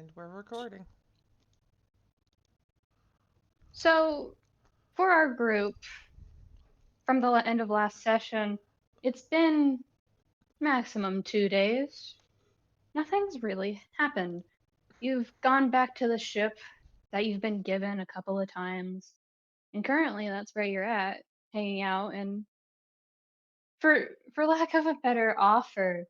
And we're recording. So, for our group, from the end of last session, it's been maximum 2 days. Nothing's really happened. You've gone back to the ship that you've been given a couple of times, and currently that's where you're at, hanging out. And for lack of a better offer,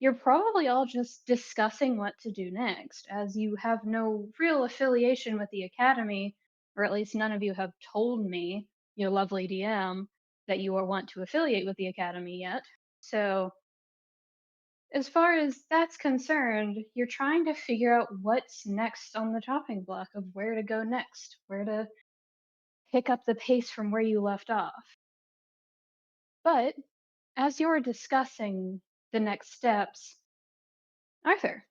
you're probably all just discussing what to do next, as you have no real affiliation with the Academy, or at least none of you have told me, your lovely DM, that you want to affiliate with the Academy yet. So, as far as that's concerned, you're trying to figure out what's next on the chopping block of where to go next, where to pick up the pace from where you left off. But as you're discussing the next steps, Arthur,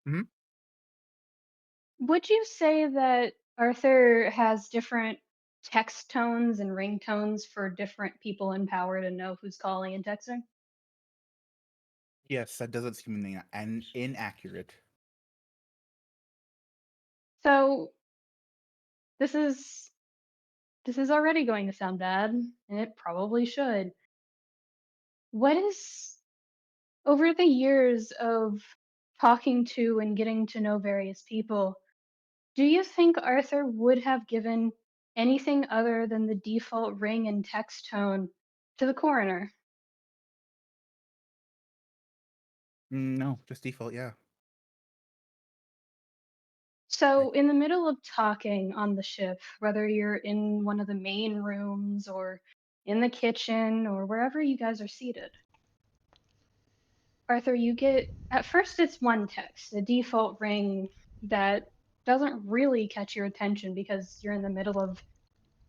Mhm. would you say that Arthur has different text tones and ringtones for different people in power to know who's calling and texting? Yes, that doesn't seem inaccurate. So this is this is already going to sound bad, and it probably should. What is over the years of talking to and getting to know various people, do you think Arthur would have given anything other than the default ring and text tone to the coroner? No, just default, yeah. So, in the middle of talking on the ship, whether you're in one of the main rooms or in the kitchen or wherever you guys are seated, Arthur, you get at first it's one text, a default ring that doesn't really catch your attention because you're in the middle of,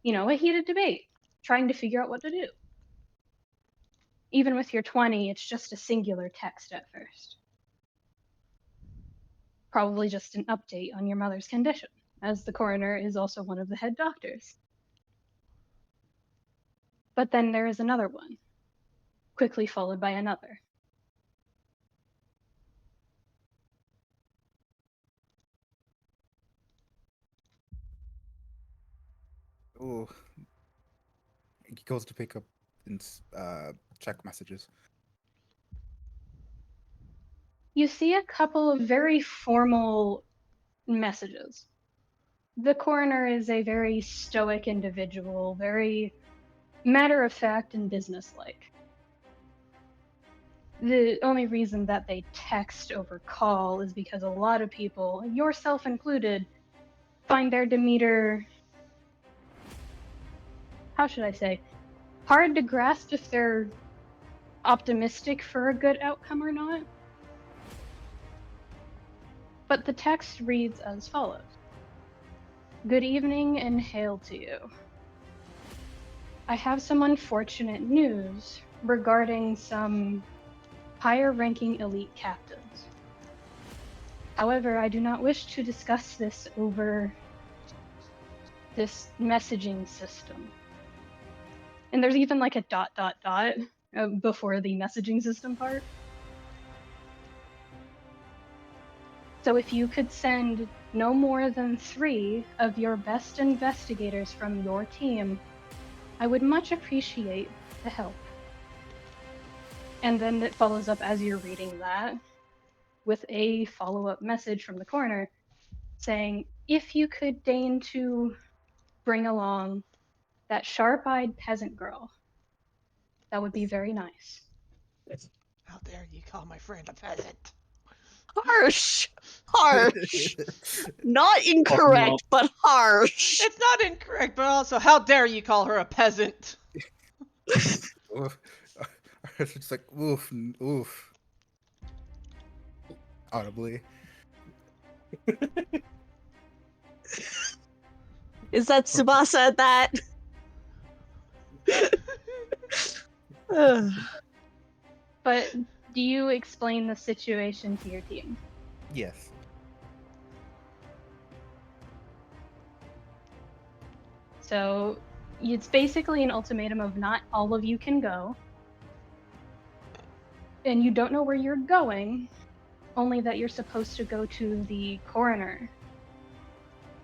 a heated debate, trying to figure out what to do. Even with your 20, it's just a singular text at first. Probably just an update on your mother's condition, as the coroner is also one of the head doctors. But then there is another one, quickly followed by another. Oh, he goes to pick up and check messages. You see a couple of very formal messages. The coroner is a very stoic individual, very matter of fact and businesslike. The only reason that they text over call is because a lot of people, yourself included, find their demeanor, how should I say, hard to grasp if they're optimistic for a good outcome or not. But the text reads as follows: Good evening and hail to you. I have some unfortunate news regarding some higher ranking elite captains. However, I do not wish to discuss this over this messaging system. And there's even like a dot dot dot before the messaging system part. So if you could send no more than 3 of your best investigators from your team, I would much appreciate the help. And then it follows up as you're reading that with a follow-up message from the coroner saying, if you could deign to bring along that sharp-eyed peasant girl, that would be very nice. How dare you call my friend a peasant? Harsh. Harsh. Not Fuck 'em incorrect, up. but harsh. It's not incorrect, but also, how dare you call her a peasant? Oof. It's just like oof, oof. Audibly. Is that Tsubasa at that? Ugh. But do you explain the situation to your team? Yes. So it's basically an ultimatum of not all of you can go, and you don't know where you're going, only that you're supposed to go to the coroner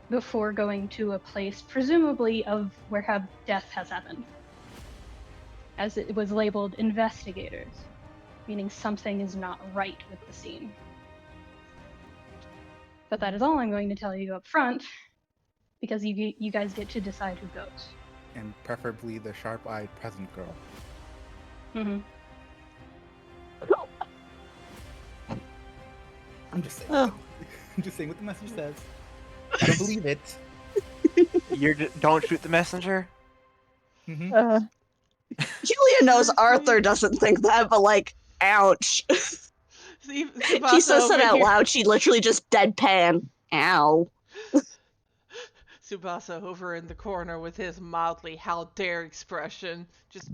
before going to a place, presumably of where death has happened, as it was labeled investigators, meaning something is not right with the scene. But that is all I'm going to tell you up front, because you guys get to decide who goes. And preferably the sharp-eyed peasant girl. Mm-hmm. I'm just saying. Oh. I'm just saying what the message says. I don't believe it. Don't shoot the messenger. Mm-hmm. Julia knows Arthur doesn't think that, but like, ouch. She Tsubasa says over it out here. loud, she literally just deadpan. Ow. Tsubasa over in the corner with his mildly "how dare" expression. Just.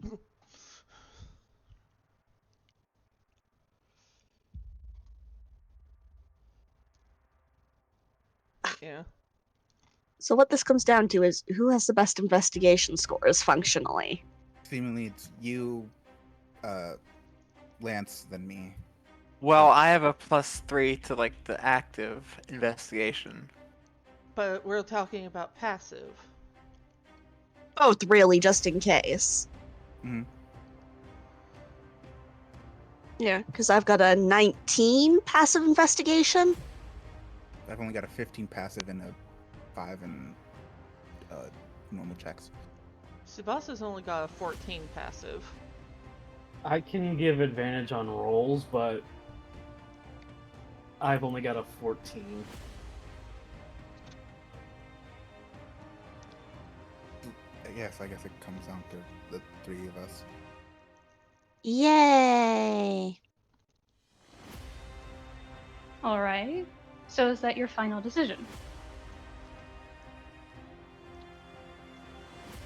Yeah. So what this comes down to is who has the best investigation scores functionally. Seemingly it's you, Lance, than me. Well, I have a +3 to like the active investigation. But we're talking about passive. Both really, just in case. Mm-hmm. Yeah, because I've got a 19 passive investigation. I've only got a 15 passive and a 5 in normal checks. Tsubasa's only got a 14 passive. I can give advantage on rolls, but I've only got a 14. Yes, I guess it comes down to the three of us. Yay! All right. So is that your final decision?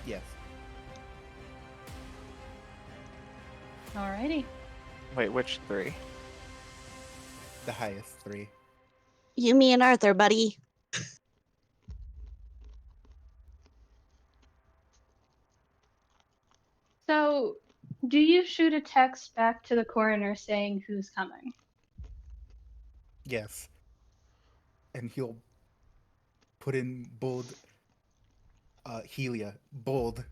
Yes. Alrighty. Wait, which 3? The highest 3. You, me, and Arthur, buddy. So, do you shoot a text back to the coroner saying who's coming? Yes. And he'll put in bold Helia. Bold.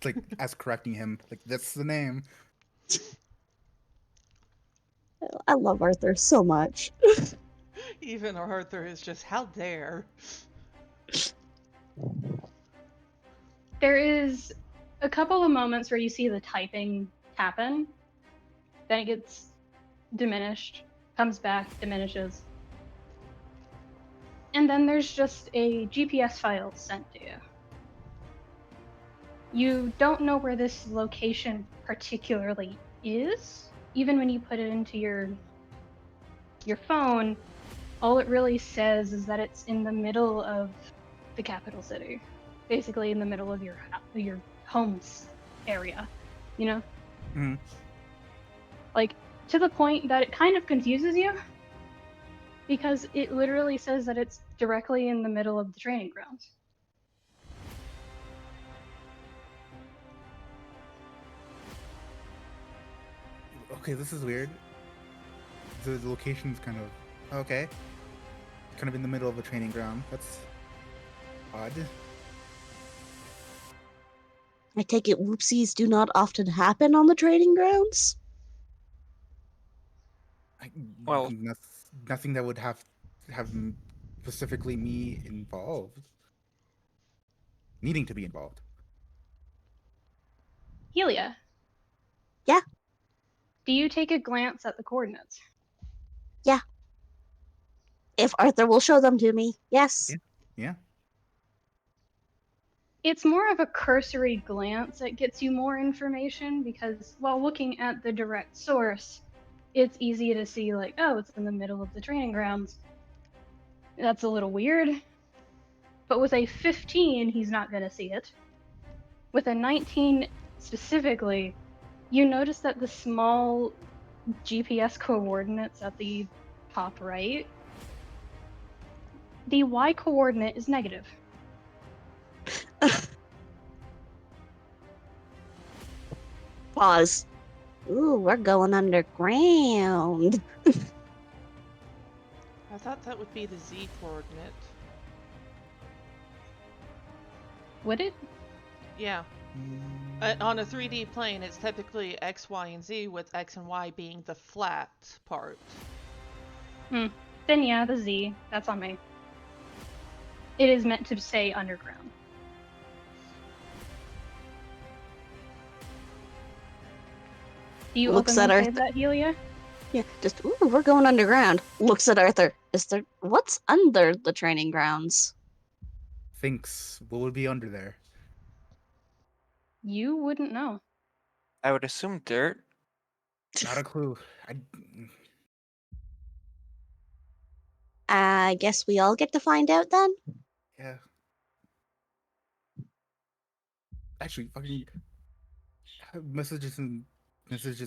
Like as correcting him. Like that's the name. I love Arthur so much. Even Arthur is just, how dare. There is a couple of moments where you see the typing happen, then it gets diminished, comes back, diminishes. And then there's just a GPS file sent to you. You don't know where this location particularly is, even when you put it into your phone. All it really says is that it's in the middle of the capital city, basically in the middle of your home's area, you know? Mhm. Like, to the point that it kind of confuses you, because it literally says that it's directly in the middle of the training grounds. Okay, this is weird. The location's kind of okay. Kind of in the middle of a training ground. That's odd. I take it whoopsies do not often happen on the training grounds? Well- Nothing that would have specifically me involved. Needing to be involved. Helia. Yeah? Do you take a glance at the coordinates? If Arthur will show them to me, yes. Yeah. It's more of a cursory glance that gets you more information, because while looking at the direct source, it's easy to see, like, oh, it's in the middle of the training grounds. That's a little weird. But with a 15, he's not going to see it. With a 19 specifically, you notice that the small GPS coordinates at the top right, the Y coordinate is negative. Pause. Ooh, we're going underground. I thought that would be the Z coordinate. Would it? Yeah. On a 3D plane, it's typically X, Y, and Z, with X and Y being the flat part. Then yeah, the Z. That's on me. It is meant to say underground. Do you Looks openly at say Arthur. that, Helia? Yeah, just, ooh, we're going underground. Looks at Arthur. What's under the training grounds? Thinks what would be under there. You wouldn't know. I would assume dirt. Not a clue. I guess we all get to find out then? Yeah. Actually, fucking messages in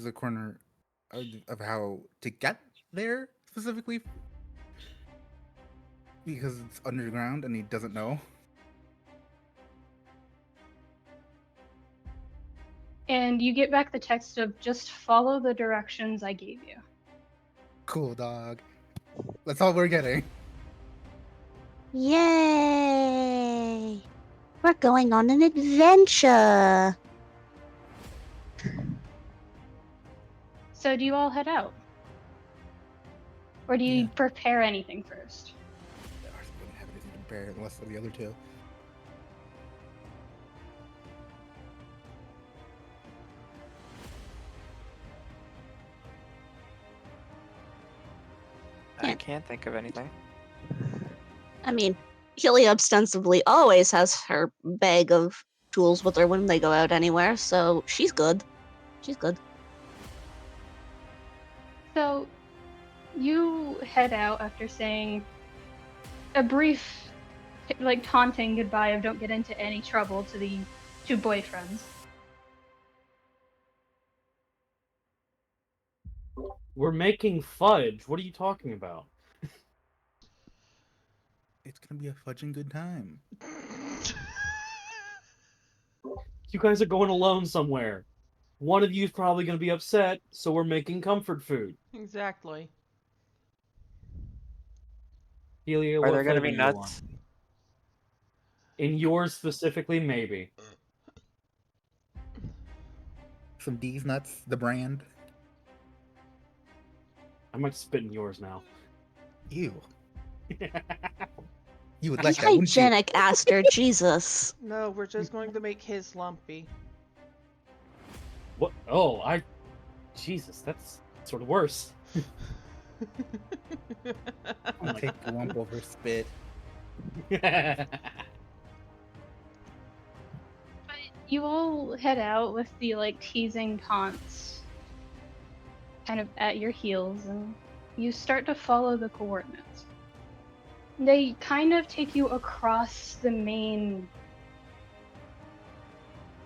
a corner of how to get there specifically because it's underground and he doesn't know. And you get back the text of just follow the directions I gave you. Cool, dog. That's all we're getting. Yay! We're going on an adventure. So do you all head out? Or do you Yeah. prepare anything first? Arthur wouldn't have anything to compare unless of the other two. I Yeah. can't think of anything. I mean, Helia ostensibly always has her bag of tools with her when they go out anywhere, so she's good. She's good. So you head out after saying a brief, like, taunting goodbye of don't get into any trouble to the two boyfriends. We're making fudge. What are you talking about? It's gonna be a fudging good time. You guys are going alone somewhere. One of you is probably going to be upset, so we're making comfort food. Exactly. Helia, Are what there gonna flavor be do you want? nuts? In yours specifically, maybe. Some D's nuts, the brand. I might spit in yours now. Ew. You would Be like that, wouldn't you? hygienic, Aster. Jesus. No, we're just going to make his lumpy. What? Oh, Jesus, that's sort of worse. I'll take lump over spit. But you all head out with the, like, teasing taunts kind of at your heels, and you start to follow the coordinates. They kind of take you across the main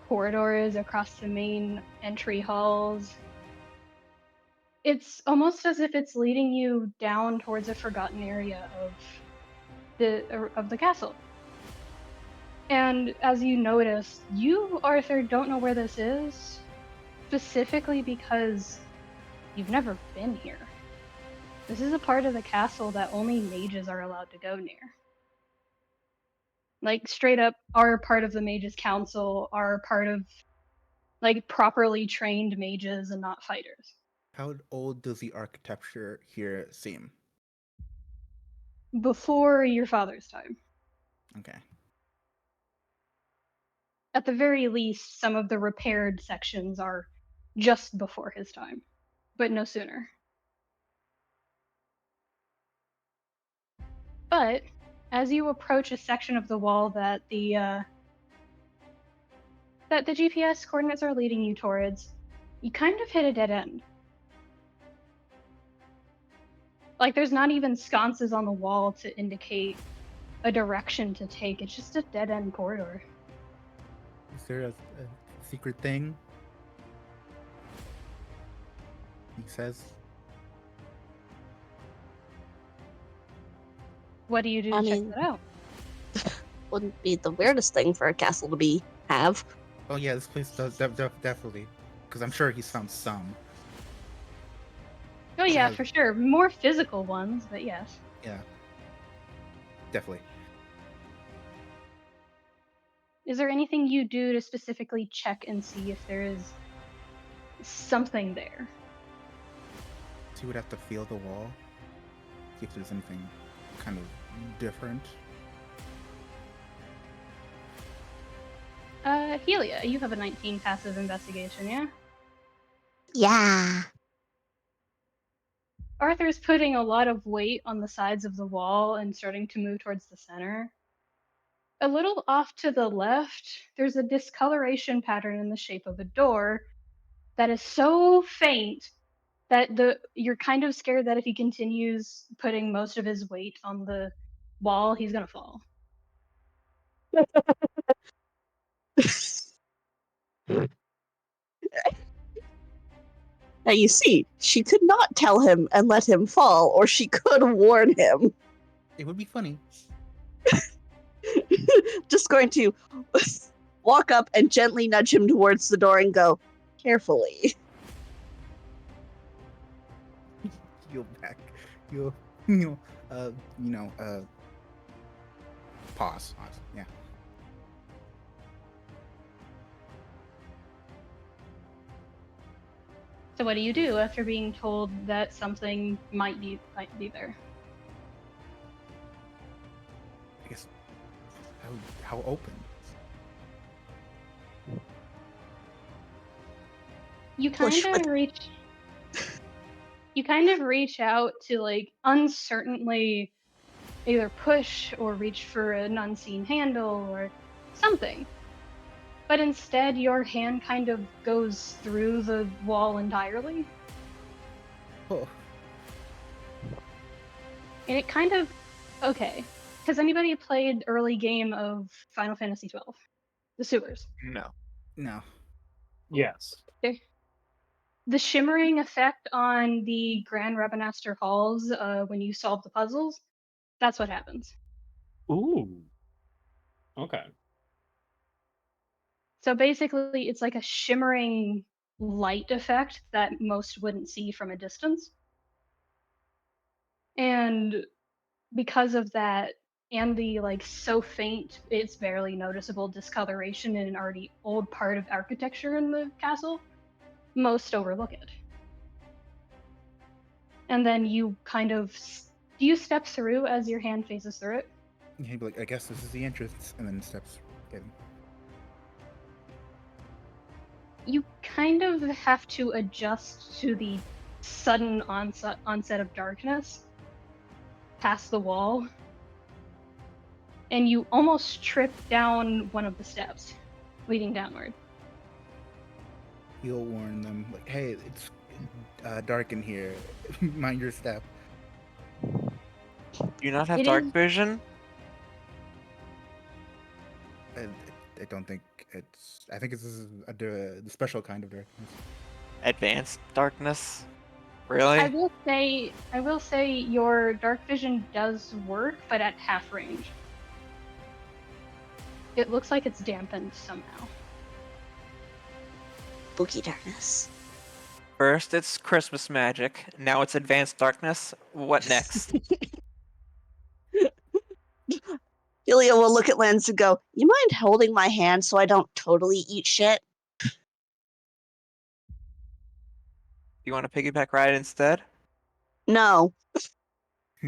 corridors, across the main entry halls. It's almost as if it's leading you down towards a forgotten area of the castle. And as you notice, you, Arthur, don't know where this is, specifically because you've never been here. This is a part of the castle that only mages are allowed to go near. Like, straight up, are part of the mages council, are part of, like, properly trained mages and not fighters. How old does the architecture here seem? Before your father's time. Okay. At the very least, some of the repaired sections are just before his time, but no sooner. But as you approach a section of the wall that the GPS coordinates are leading you towards, you kind of hit a dead end. Like, there's not even sconces on the wall to indicate a direction to take. It's just a dead end corridor. Is there a secret thing? He says. What do you do to I check mean- that out? Wouldn't be the weirdest thing for a castle to have. Oh yeah, this place does definitely Because I'm sure he's found some. Oh yeah, has- for sure. More physical ones, but yes. Yeah. Definitely. Is there anything you do to specifically check and see if there is something there? So you would have to feel the wall. See if there's anything kind of different. Helia, you have a 19 passive investigation, yeah? Yeah. Arthur's putting a lot of weight on the sides of the wall and starting to move towards the center. A little off to the left, there's a discoloration pattern in the shape of a door that is so faint that you're kind of scared that if he continues putting most of his weight on the wall, he's gonna fall. Now you see, she could not tell him and let him fall, or she could warn him. It would be funny. Just going to walk up and gently nudge him towards the door and go, carefully. You'll back. You'll, pause. Yeah. So what do you do after being told that something might be there? I guess. How open? You Push kind of reach out to like uncertainly either push or reach for an unseen handle or something. But instead your hand kind of goes through the wall entirely. Oh, And it kind of okay. Has anybody played early game of Final Fantasy 12? The sewers. No. no. Yes. Okay. The shimmering effect on the Grand Rabbinaster halls when you solve the puzzles, that's what happens. Ooh. Okay. So basically, it's like a shimmering light effect that most wouldn't see from a distance. And because of that, and the like so faint, it's barely noticeable discoloration in an already old part of architecture in the castle, most overlook it. And then you kind of do you step through as your hand faces through it? He'd be like, I guess this is the entrance, and then steps in. You kind of have to adjust to the sudden onset of darkness past the wall, and you almost trip down one of the steps leading downward. He'll warn them, like, hey, it's dark in here. Mind your step. Do you not have It dark is- vision? I don't think it's. I think this is the special kind of darkness. Advanced darkness? Really? I will say your dark vision does work, but at half range. It looks like it's dampened somehow. Spooky darkness. First it's Christmas magic, now it's advanced darkness. What next? Helia will look at Lens and go, you mind holding my hand so I don't totally eat shit? You want to piggyback ride instead? No.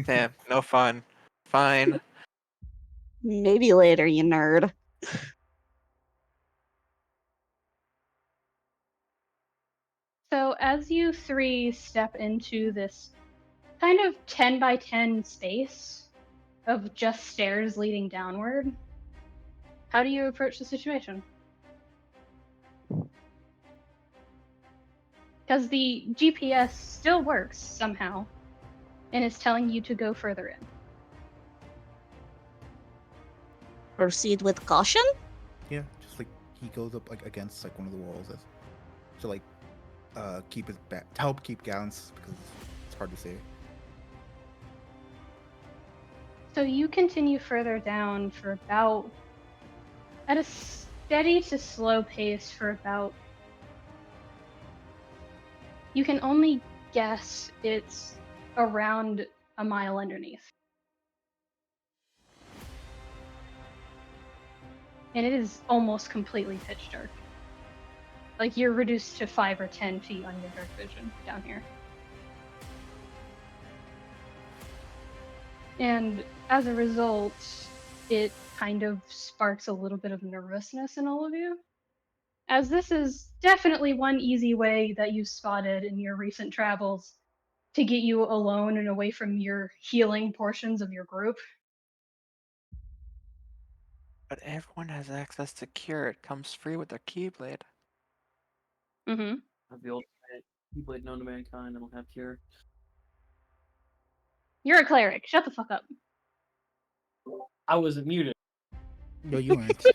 Damn, no fun. Fine. Maybe later, you nerd. So as you three step into this kind of 10 by 10 space of just stairs leading downward, how do you approach the situation? Because the GPS still works somehow and is telling you to go further in. Proceed with caution? Yeah, just like he goes up like against like one of the walls to like keep his back to help keep balance because it's hard to see. So you continue further down for about, at a steady to slow pace for about You can only guess it's around a mile underneath. And it is almost completely pitch dark. Like, you're reduced to 5 or 10 feet on your dark vision down here. And as a result, it kind of sparks a little bit of nervousness in all of you. As this is definitely one easy way that you've spotted in your recent travels to get you alone and away from your healing portions of your group. But everyone has access to cure. It comes free with their Keyblade. Mm-hmm. Have the ultimate Keyblade known to mankind. I don't have cure. You're a cleric. Shut the fuck up. I was muted. Yo, you weren't.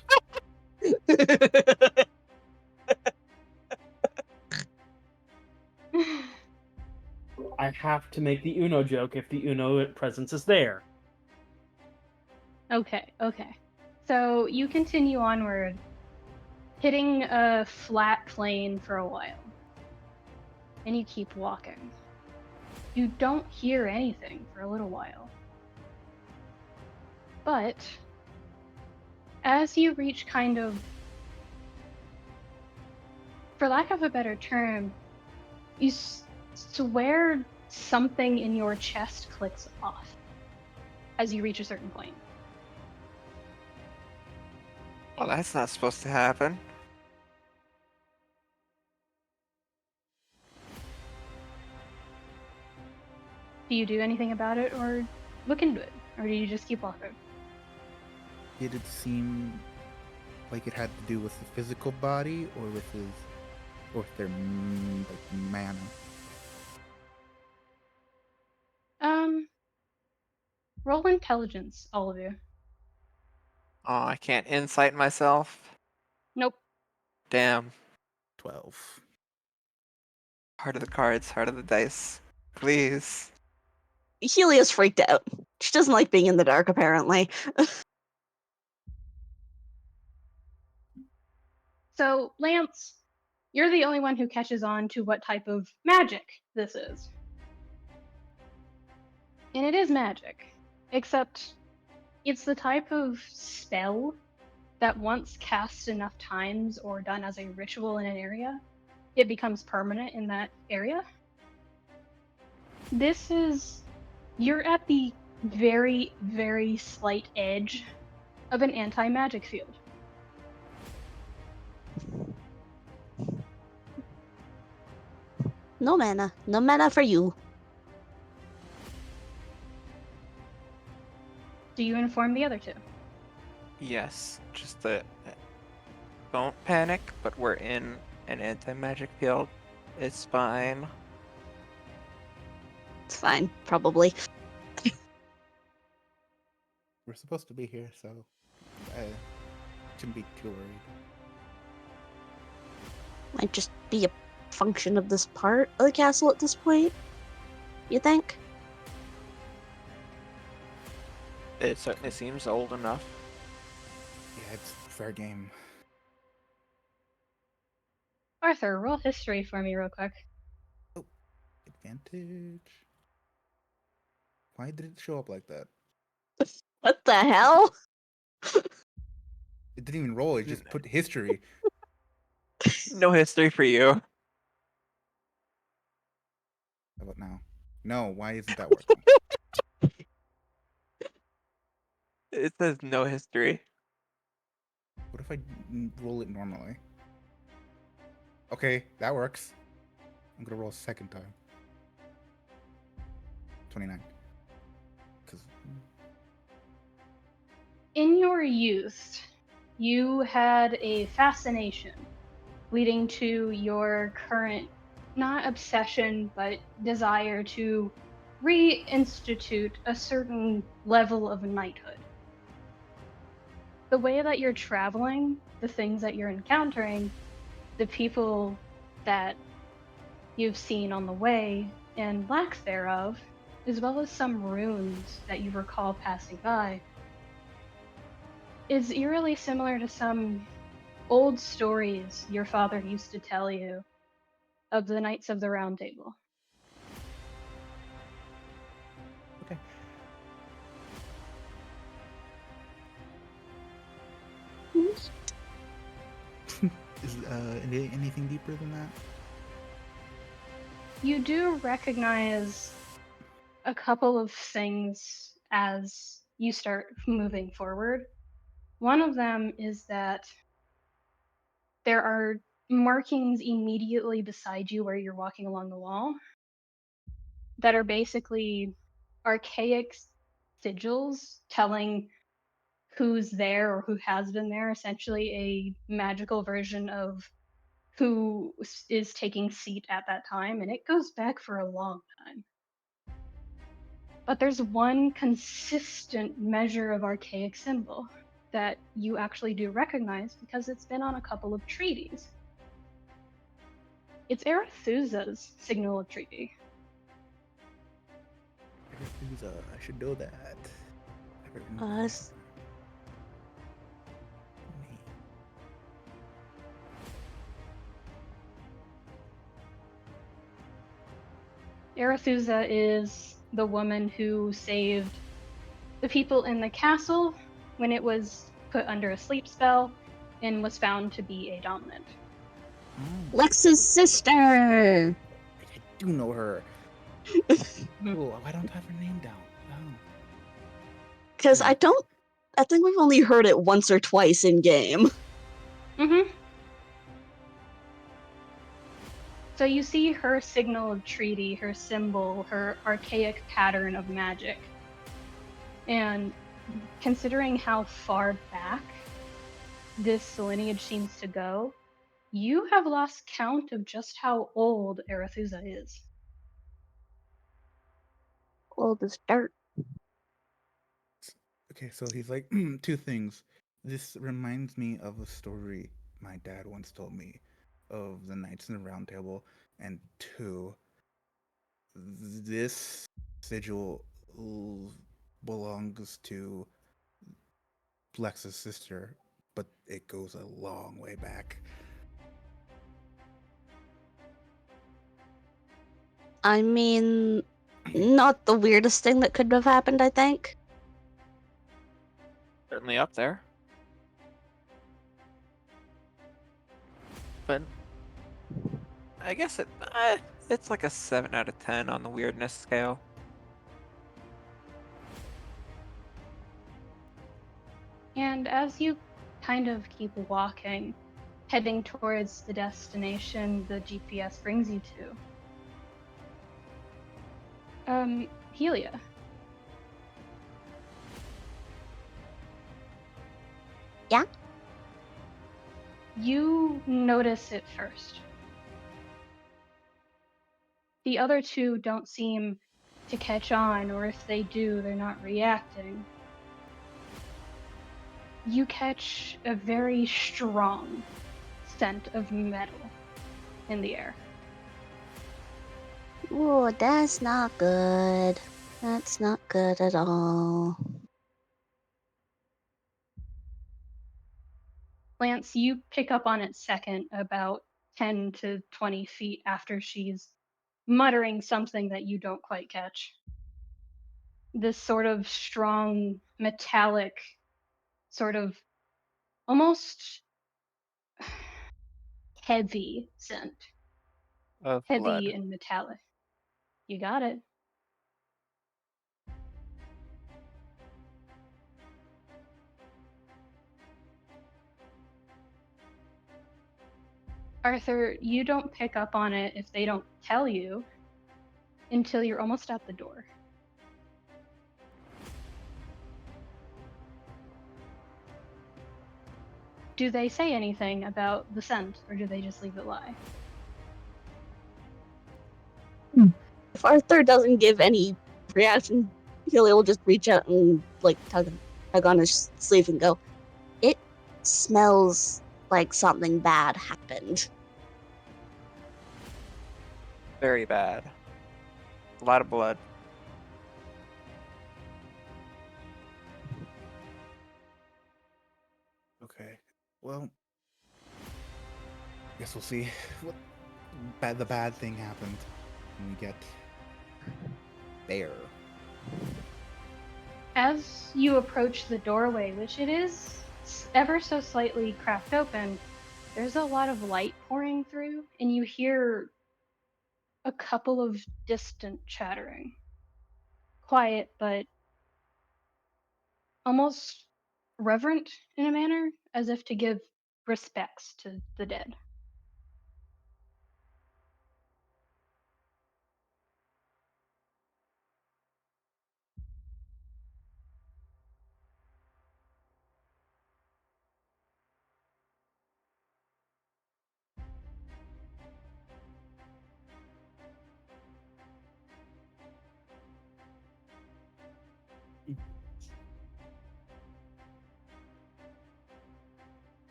I have to make the Uno joke if the Uno presence is there. Okay. So you continue onward, hitting a flat plain for a while. And you keep walking. You don't hear anything for a little while. But as you reach kind of, for lack of a better term, you swear something in your chest clicks off as you reach a certain point. Well, that's not supposed to happen. Do you do anything about it or look into it? Or do you just keep walking? Did it seem like it had to do with the physical body or with his, or with their like mana? Roll intelligence, all of you. Oh, I can't insight myself. Nope. Damn. 12. Heart of the cards, heart of the dice. Please. Helia's freaked out. She doesn't like being in the dark, apparently. So, Lance, you're the only one who catches on to what type of magic this is. And it is magic, except it's the type of spell that once cast enough times or done as a ritual in an area, it becomes permanent in that area. This is, you're at the very, very slight edge of an anti-magic field. No mana. No mana for you. Do you inform the other two? Yes, just that. Don't panic, but we're in an anti-magic field. It's fine. It's fine, probably. We're supposed to be here, so I shouldn't be too worried. Might just be a function of this part of the castle at this point. You think? It certainly seems old enough. Yeah, it's fair game. Arthur, roll history for me real quick. Advantage. Why did it show up like that? What the hell? It didn't even roll, it just put history. No history for you. How about now? No, why isn't that working? It says no history. What if I roll it normally? Okay, that works. I'm gonna roll a second time. 29. Because In your youth, you had a fascination leading to your current, not obsession, but desire to reinstitute a certain level of knighthood. The way that you're traveling, the things that you're encountering, the people that you've seen on the way, and lack thereof, as well as some runes that you recall passing by, is eerily similar to some old stories your father used to tell you of the Knights of the Round Table. Okay. Is anything deeper than that? You do recognize a couple of things as you start moving forward. One of them is that there are markings immediately beside you where you're walking along the wall that are basically archaic sigils telling who's there or who has been there, essentially a magical version of who is taking seat at that time, and it goes back for a long time. But there's one consistent measure of archaic symbol that you actually do recognize because it's been on a couple of treaties. It's Arethusa's signal of treaty. I should know that. I've written it down. Us. Arethusa is the woman who saved the people in the castle when it was put under a sleep spell and was found to be a dominant. Oh, Lex's sister! I do know her. Oh, why don't I have her name down? Oh. Because Hmm. I think we've only heard it once or twice in game. Mm-hmm. So you see her signal of treaty, her symbol, her archaic pattern of magic. And considering how far back this lineage seems to go, you have lost count of just how old Arethusa is. Old as dirt. Okay, so he's like, two things. This reminds me of a story my dad once told me of the Knights in the Round Table, and two, this sigil belongs to Lex's sister, but it goes a long way back. I mean, not the weirdest thing that could have happened, I think. Certainly up there. But I guess it's like a 7 out of 10 on the weirdness scale. And as you kind of keep walking, heading towards the destination the GPS brings you to, Helia. Yeah? You notice it first. The other two don't seem to catch on, or if they do, they're not reacting. You catch a very strong scent of metal in the air. Oh, that's not good. That's not good at all. Lance, you pick up on it second, about 10 to 20 feet after she's muttering something that you don't quite catch. This sort of strong, metallic, sort of almost heavy scent. Of Heavy blood. and metallic. You got it. Arthur, you don't pick up on it if they don't tell you until you're almost at the door. Do they say anything about the scent, or do they just leave it lie? If Arthur doesn't give any reaction, Helia will just reach out and like tug on his sleeve and go, "It smells like something bad happened." Very bad. A lot of blood. Okay, well, guess we'll see. What? the bad thing happened, and we get there. As you approach the doorway, which it is ever so slightly cracked open, there's a lot of light pouring through, and you hear a couple of distant chattering. Quiet, but almost reverent in a manner, as if to give respects to the dead.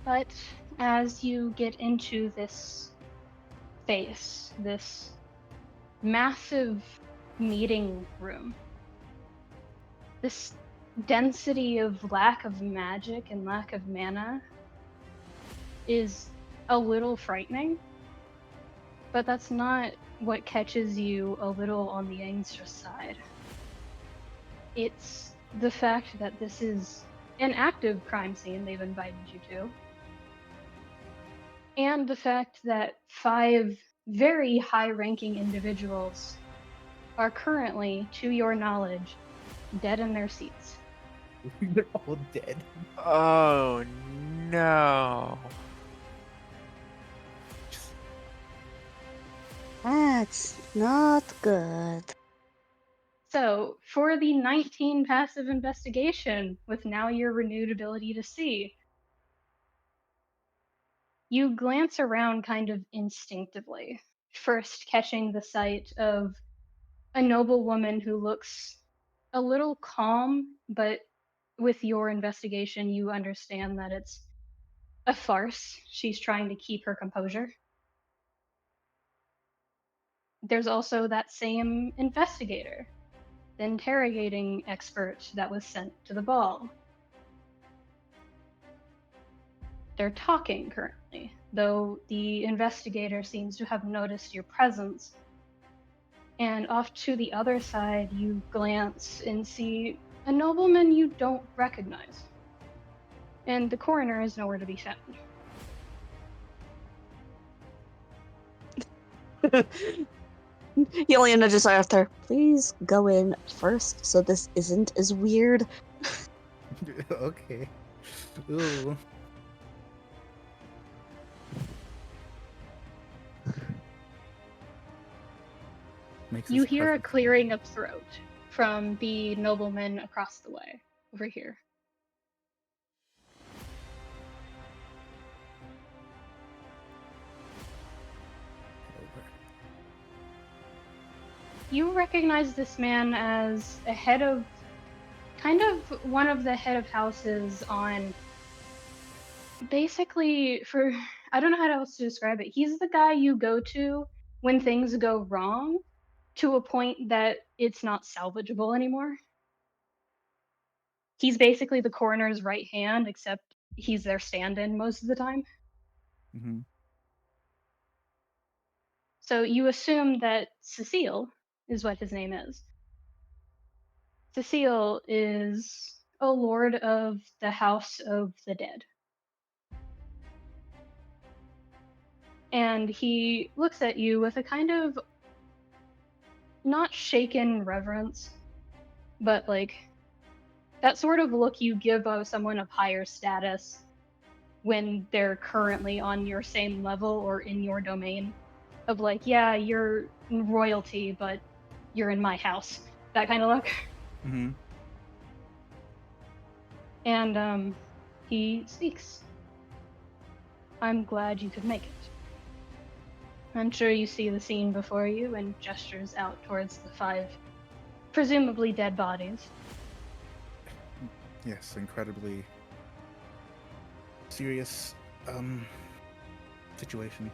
But as you get into this space, this massive meeting room, this density of lack of magic and lack of mana is a little frightening, but that's not what catches you a little on the anxious side. It's the fact that this is an active crime scene they've invited you to, and the fact that 5 very high ranking individuals are currently, to your knowledge, dead in their seats. They're all dead. Oh no. That's not good. So, for the 19 passive investigation, with now your renewed ability to see, you glance around kind of instinctively, first catching the sight of a noble woman who looks a little calm, but with your investigation, you understand that it's a farce. She's trying to keep her composure. There's also that same investigator, the interrogating expert that was sent to the ball. They're talking currently, though the investigator seems to have noticed your presence. And off to the other side, you glance and see a nobleman you don't recognize. And the coroner is nowhere to be found. Helia nudges Arthur. Please go in first so this isn't as weird. Okay. Ooh. Makes You this hear a perfect. clearing of throat from the nobleman across the way, over here. You recognize this man as a head of, kind of one of the head of houses on, basically, for, I don't know how else to describe it. He's the guy you go to when things go wrong to a point that it's not salvageable anymore. He's basically the coroner's right hand, except he's their stand-in most of the time. Mm-hmm. So you assume that Cecile is what his name is. Cecile is a lord of the House of the Dead. And he looks at you with a kind of not shaken reverence, but like that sort of look you give of someone of higher status when they're currently on your same level or in your domain. Of like, yeah, you're royalty, but you're in my house. That kind of look. Mm-hmm. And he speaks. I'm glad you could make it. I'm sure you see the scene before you and gestures out towards the 5 presumably dead bodies. Yes, incredibly serious situation.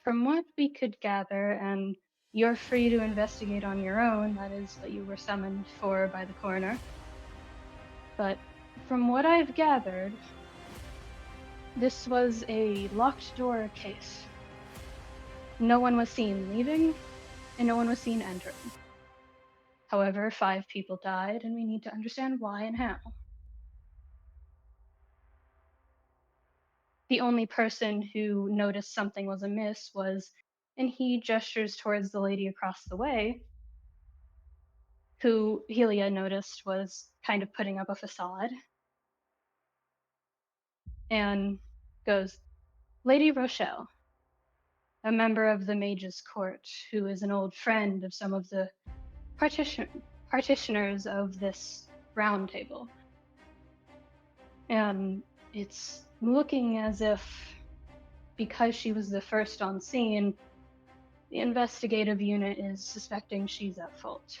From what we could gather, and you're free to investigate on your own, that is what you were summoned for by the coroner. But from what I've gathered, This was a locked door case. No one was seen leaving, and no one was seen entering. However, 5 people died, and we need to understand why and how. The only person who noticed something was amiss was, and he gestures towards the lady across the way, who Helia noticed was kind of putting up a facade, and goes, Lady Rochelle, a member of the Mage's Court, who is an old friend of some of the partitioners of this round table. And it's looking as if, because she was the first on scene, the investigative unit is suspecting she's at fault.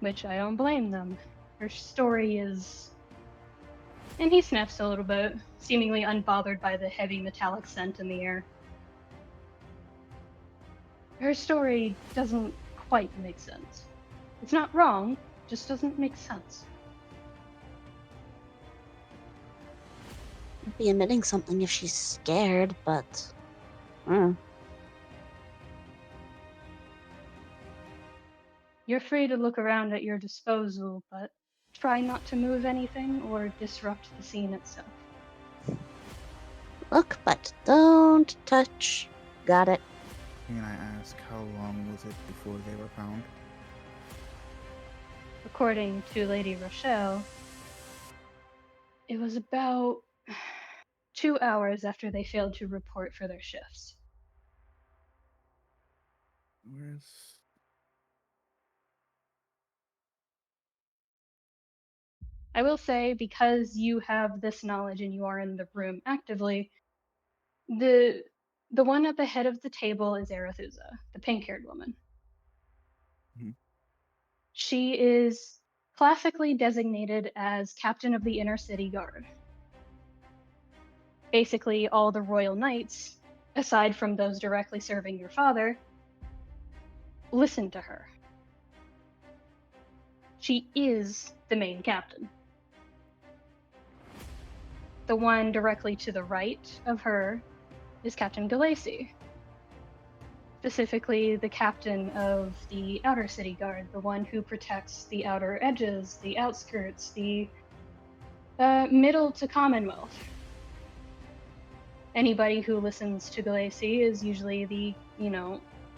Which I don't blame them. Her story is... And he sniffs a little bit, seemingly unbothered by the heavy metallic scent in the air. Her story doesn't quite make sense. It's not wrong, just doesn't make sense. Be admitting something if she's scared, but... You're free to look around at your disposal, but try not to move anything or disrupt the scene itself. Look, but don't touch. Got it. Can I ask, how long was it before they were found? According to Lady Rochelle, it was about 2 hours after they failed to report for their shifts. Where's... I will say, because you have this knowledge and you are in the room actively, the one at the head of the table is Arethusa, the pink-haired woman. Mhm. She is classically designated as captain of the inner city guard. Basically, all the royal knights, aside from those directly serving your father, listen to her. She is the main captain. The one directly to the right of her is Captain Galacy, specifically the captain of the outer city guard, the one who protects the outer edges, the outskirts, the middle to Commonwealth. Anybody who listens to Galacy is usually the,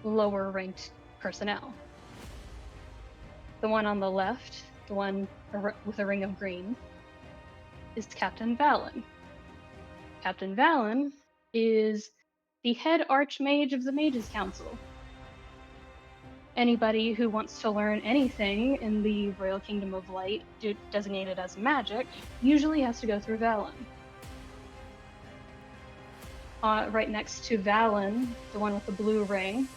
lower ranked personnel. The one on the left, the one with a ring of green, is Captain Valen. Captain Valen is the head archmage of the Mages Council. Anybody who wants to learn anything in the Royal Kingdom of Light, designated as magic, usually has to go through Valen. Right next to Valen, the one with the blue ring,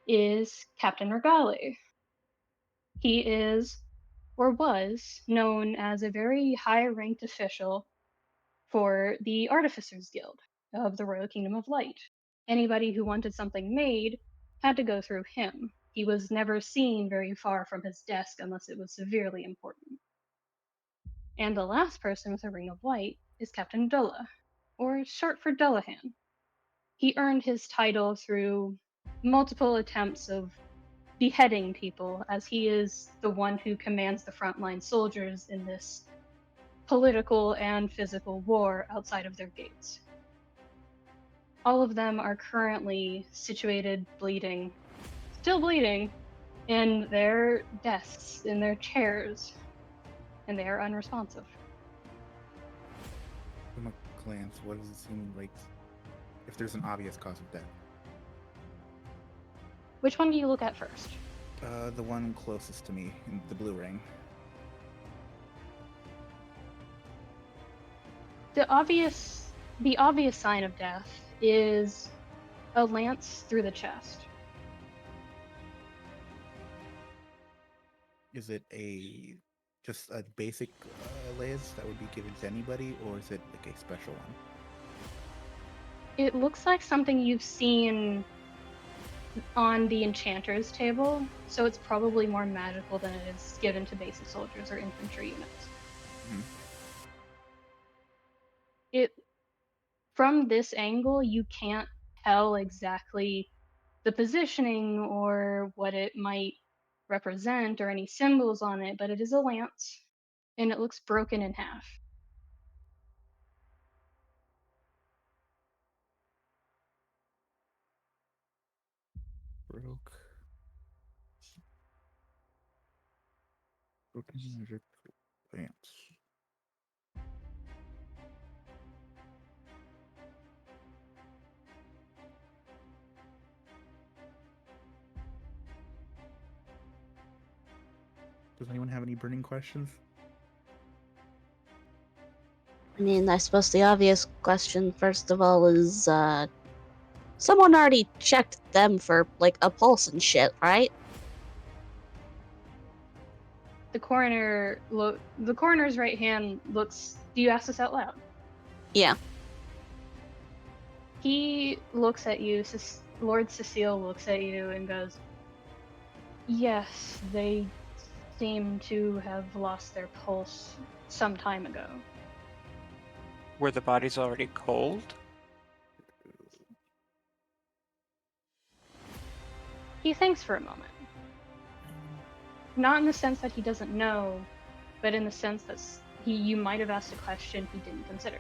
is Captain Regali. He is, or was, known as a very high-ranked official for the Artificers Guild of the Royal Kingdom of Light. Anybody who wanted something made had to go through him. He was never seen very far from his desk unless it was severely important. And the last person with a ring of light is Captain Dulla, or short for Dullahan. He earned his title through multiple attempts of beheading people, as he is the one who commands the frontline soldiers in this political and physical war outside of their gates. All of them are currently situated still bleeding, in their desks, in their chairs, and they are unresponsive. From a glance, what does it seem like if there's an obvious cause of death? Which one do you look at first? The one closest to me, in the blue ring. The obvious sign of death is a lance through the chest. Is it just a basic lance that would be given to anybody, or is it like a special one? It looks like something you've seen on the enchanter's table, so it's probably more magical than it is given to basic soldiers or infantry units. Mhm. It from this angle, you can't tell exactly the positioning or what it might represent or any symbols on it, but it is a lance and it looks broken in half. Broken magic lance. Does anyone have any burning questions? I mean, I suppose the obvious question, first of all, is someone already checked them for like a pulse and shit, right? The coroner's right hand looks. Do you ask this out loud? Yeah. He looks at you. Lord Cecile looks at you and goes, "Yes, they seem to have lost their pulse some time ago." Were the bodies already cold? He thinks for a moment. Not in the sense that he doesn't know, but in the sense that you might have asked a question he didn't consider.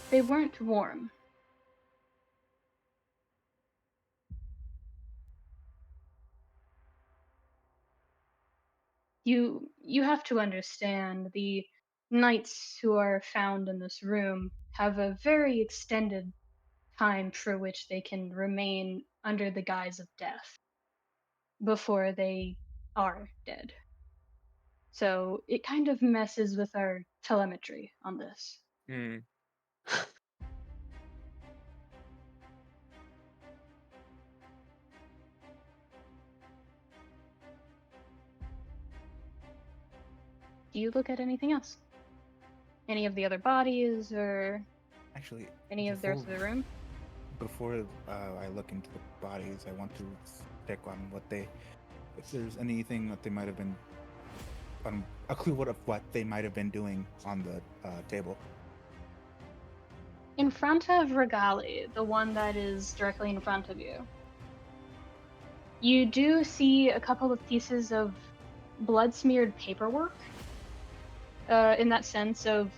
They weren't warm. You have to understand, the knights who are found in this room have a very extended time for which they can remain under the guise of death before they are dead. So it kind of messes with our telemetry on this. Hmm. Do you look at anything else? Any of the other bodies or Actually, any of the rest of the room? before I look into the bodies, I want to check on if there's anything that they might have been, a clue of what they might have been doing on the table. In front of Regali, the one that is directly in front of you, you do see a couple of pieces of blood smeared paperwork. In that sense of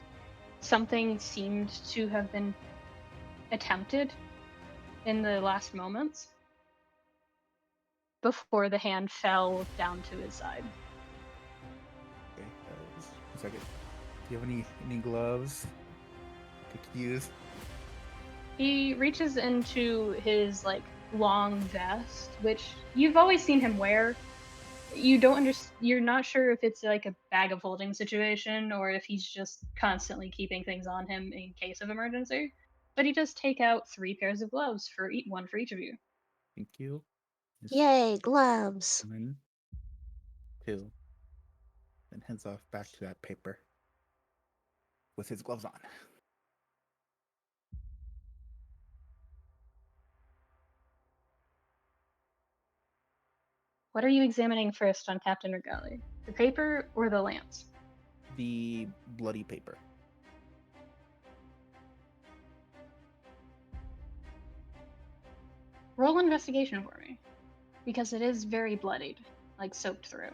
something seemed to have been attempted in the last moments before the hand fell down to his side. Okay, a second. Do you have any gloves I could use? He reaches into his like long vest, which you've always seen him wear. You're not sure if it's like a bag of holding situation or if he's just constantly keeping things on him in case of emergency. But he does take out 3 pairs of gloves one for each of you. Thank you. Yay, gloves. 1, 2, and heads off back to that paper with his gloves on. What are you examining first on Captain Regali? The paper or the lance? The bloody paper. Roll investigation for me, because it is very bloodied, like soaked through.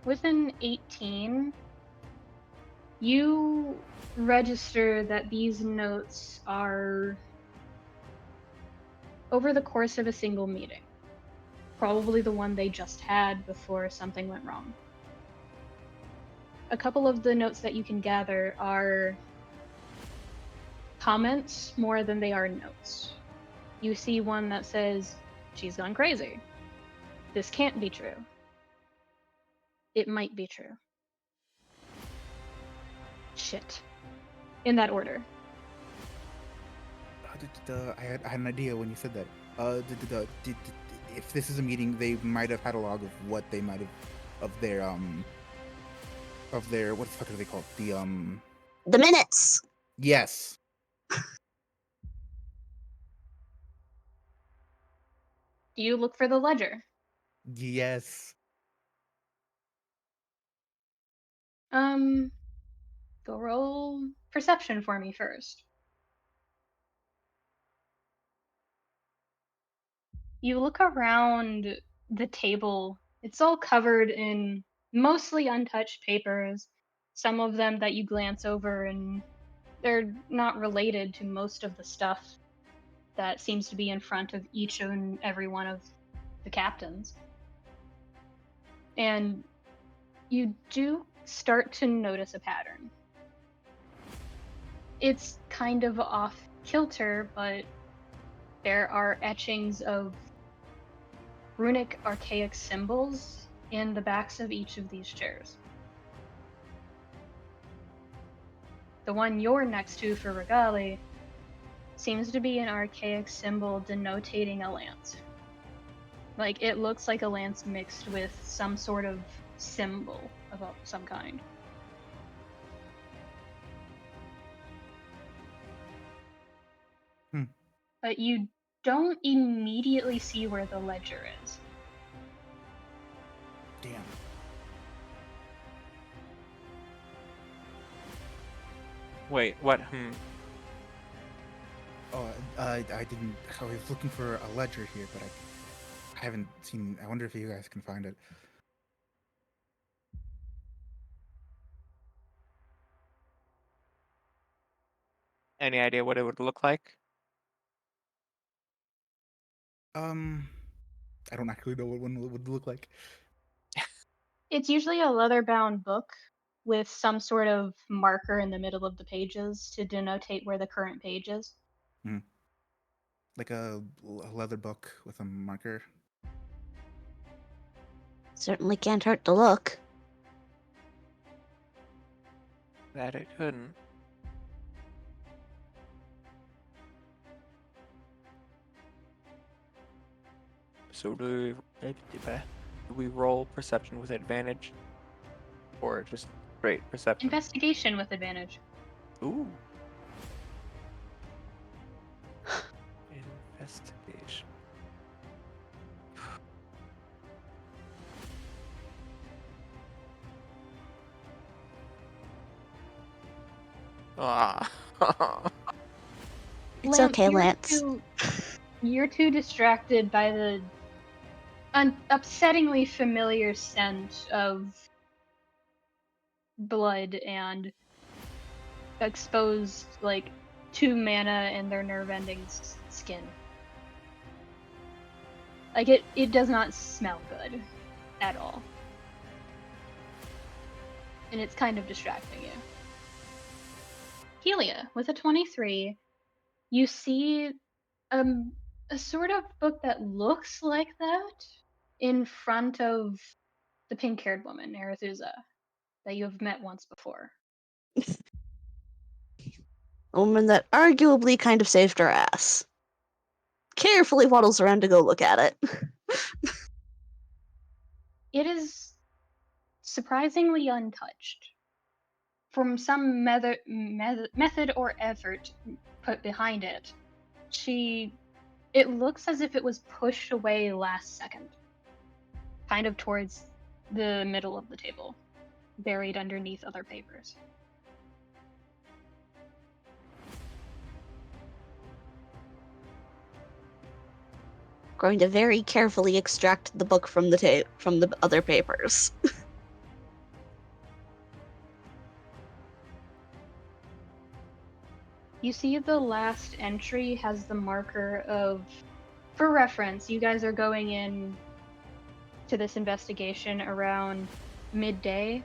With an 18, you register that these notes are over the course of a single meeting. Probably the one they just had before something went wrong. A couple of the notes that you can gather are comments more than they are notes. You see one that says, "She's gone crazy. This can't be true. It might be true. Shit." In that order. I had an idea when you said that. If this is a meeting, they might have had a log of what they might have of their of their, what the fuck are they called? The minutes. Yes. You look for the ledger. Yes. Go roll perception for me first. You look around the table. It's all covered in mostly untouched papers, some of them that you glance over and they're not related to most of the stuff that seems to be in front of each and every one of the captains. And you do start to notice a pattern. It's kind of off kilter, but there are etchings of runic archaic symbols in the backs of each of these chairs. The one you're next to for Regali seems to be an archaic symbol denotating a lance. Like, it looks like a lance mixed with some sort of symbol of some kind. But you don't immediately see where the ledger is. Damn. Wait, what? Oh, I didn't. I was looking for a ledger here, but I haven't seen. I wonder if you guys can find it. Any idea what it would look like? I don't actually know what one would look like. It's usually a leather-bound book with some sort of marker in the middle of the pages to denotate where the current page is. Like a leather book with a marker. Certainly can't hurt to look. That it couldn't. So do we roll perception with advantage? Or just straight perception? Investigation with advantage. Ooh. Investigation. Ah. It's okay, Lance. You're too distracted by the upsettingly familiar scent of blood and exposed, like, 2 mana in their nerve endings skin. Like, it does not smell good at all. And it's kind of distracting you. Helia, with a 23, you see a sort of book that looks like that in front of the pink-haired woman, Arethusa, that you have met once before. A woman that arguably kind of saved her ass. Carefully waddles around to go look at it. It is surprisingly untouched. From some method or effort put behind it, it looks as if it was pushed away last second, kind of towards the middle of the table, buried underneath other papers. Going to very carefully extract the book from the other papers. You see the last entry has the marker of, for reference, you guys are going in to this investigation around midday.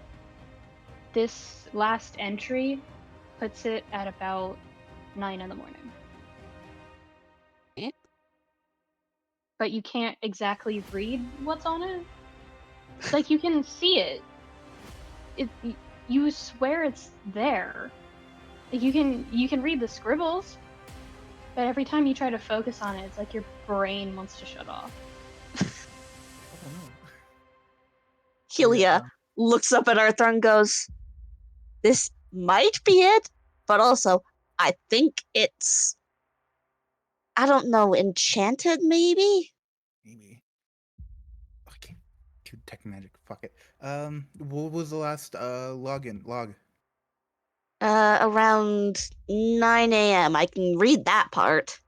This last entry puts it at about 9 in the morning. Eh? But you can't exactly read what's on it. Like, you can see it. You swear it's there. Like, you can read the scribbles, but every time you try to focus on it, it's like your brain wants to shut off. Oh no. Helia, looks up at Arthur and goes, "This might be it, but also I think it's, I don't know, enchanted maybe?" Maybe. Okay. Do tech magic. Fuck it. What was the last log? Around 9 a.m. I can read that part.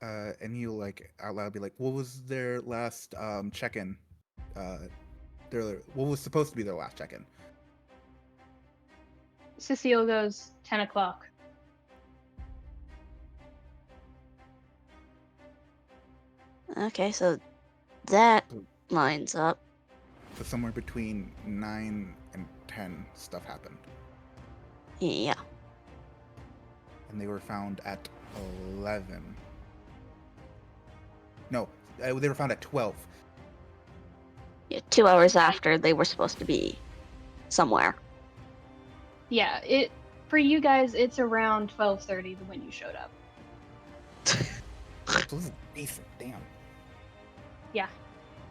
And he'll like out loud be like, "What was their last check-in? What was supposed to be their last check-in?" Cecile goes 10 o'clock. Okay, so that lines up. So somewhere between 9 and 10, stuff happened, Yeah. and they were found at 11. No, they were found at 12. Yeah, 2 hours after they were supposed to be somewhere. Yeah, for you guys, it's around 12:30 when you showed up. So this is decent. Damn. Yeah.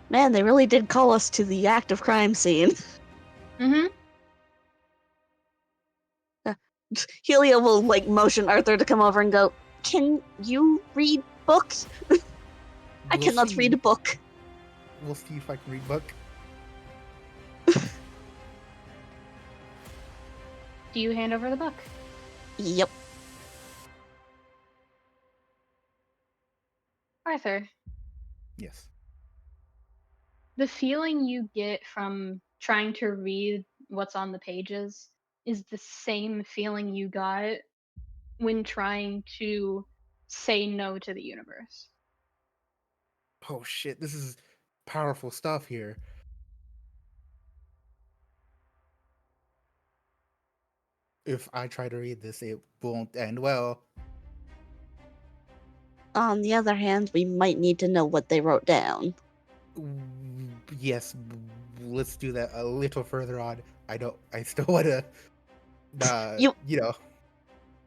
Man, they really did call us to the active crime scene. Mm-hmm. Helia will like motion Arthur to come over and go, "Can you read books? I We'll cannot see. read a book." We'll see if I can read book. Do you hand over the book? Yep. Arthur, Yes. the feeling you get from trying to read what's on the pages is the same feeling you got when trying to say no to the universe. Oh shit, this is powerful stuff here. If I try to read this, it won't end well. On the other hand, we might need to know what they wrote down. Yes, let's do that a little further on. I still want to, You- you know,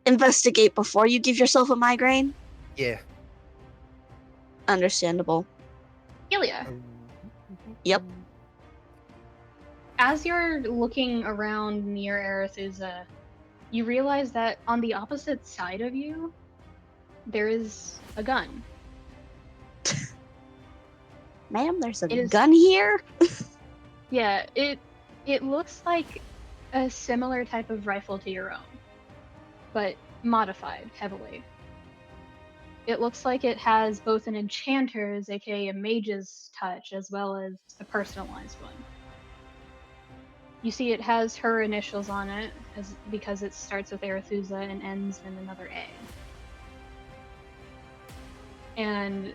Investigate before you give yourself a migraine? yeah. Understandable. Helia, Yep. as you're looking around near Arethusa, you realize that on the opposite side of you, there is a gun. Ma'am, there's a It is- gun here? Yeah, it looks like a similar type of rifle to your own, but modified heavily. It looks like it has both an enchanter's, aka a mage's touch, as well as a personalized one. You see, it has her initials on it, because it starts with Arethusa and ends in another A. And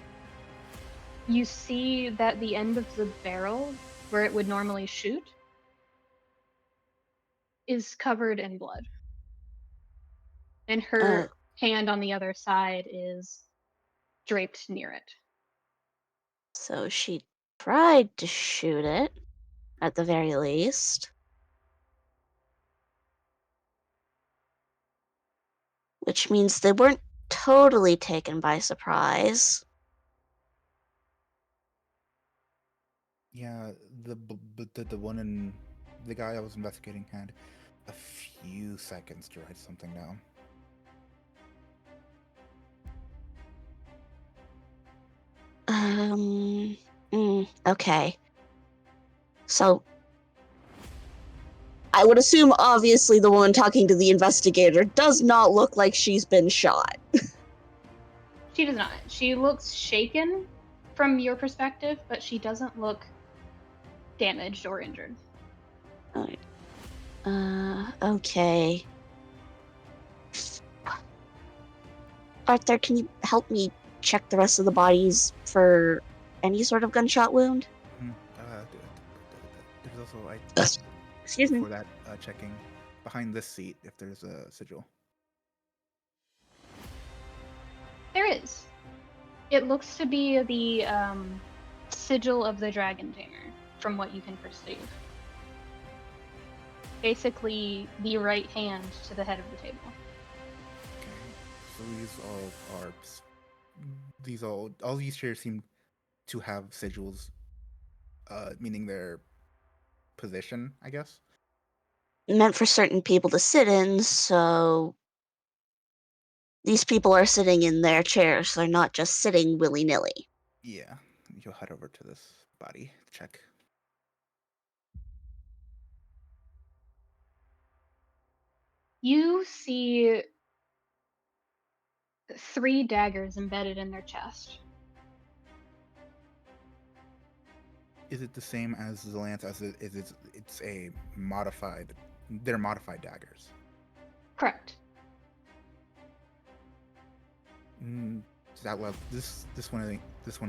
you see that the end of the barrel, where it would normally shoot, is covered in blood. And her hand on the other side is draped near it. So she tried to shoot it, at the very least. Which means they weren't totally taken by surprise. Yeah, the one in the guy I was investigating had a few seconds to write something down. Okay. So, I would assume, obviously, the woman talking to the investigator does not look like she's been shot. She does not. She looks shaken from your perspective, but she doesn't look damaged or injured. Alright. Okay. Arthur, can you help me check the rest of the bodies for any sort of gunshot wound? There's also Excuse me. for that checking behind this seat if there's a sigil. There is. It looks to be the sigil of the dragon tamer, from what you can perceive. Basically, the right hand to the head of the table. Okay, so all these chairs seem to have sigils, meaning they're position, I guess. Meant for certain people to sit in, so these people are sitting in their chairs. They're not just sitting willy-nilly. Yeah, you'll head over to this body. Check. You see 3 daggers embedded in their chest. Is it the same as the lance? It's a modified. They're modified daggers. Correct. That love. This one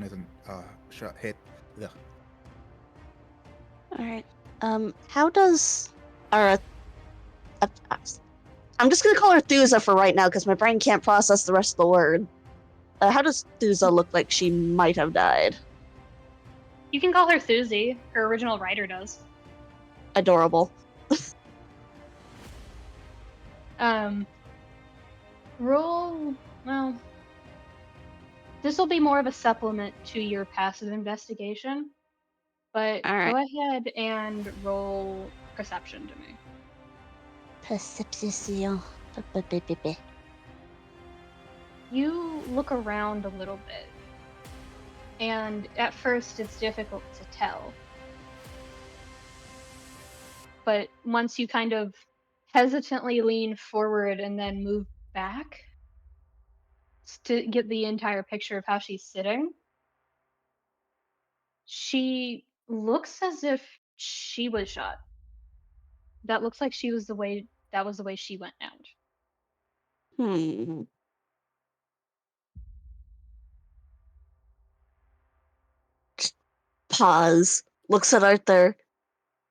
isn't shot hit. Ugh. All right. How does our I'm just gonna call her Thuza for right now because my brain can't process the rest of the word. How does Thuza look like she might have died? You can call her Thuzy. Her original writer does. Adorable. Roll. Well, this will be more of a supplement to your passive investigation, but All right. go ahead and roll perception to me. Perception. You look around a little bit, and at first it's difficult to tell. But once you kind of hesitantly lean forward and then move back to get the entire picture of how she's sitting, she looks as if she was shot. That looks like that was the way she went out. Hmm. Pause. Looks at Arthur.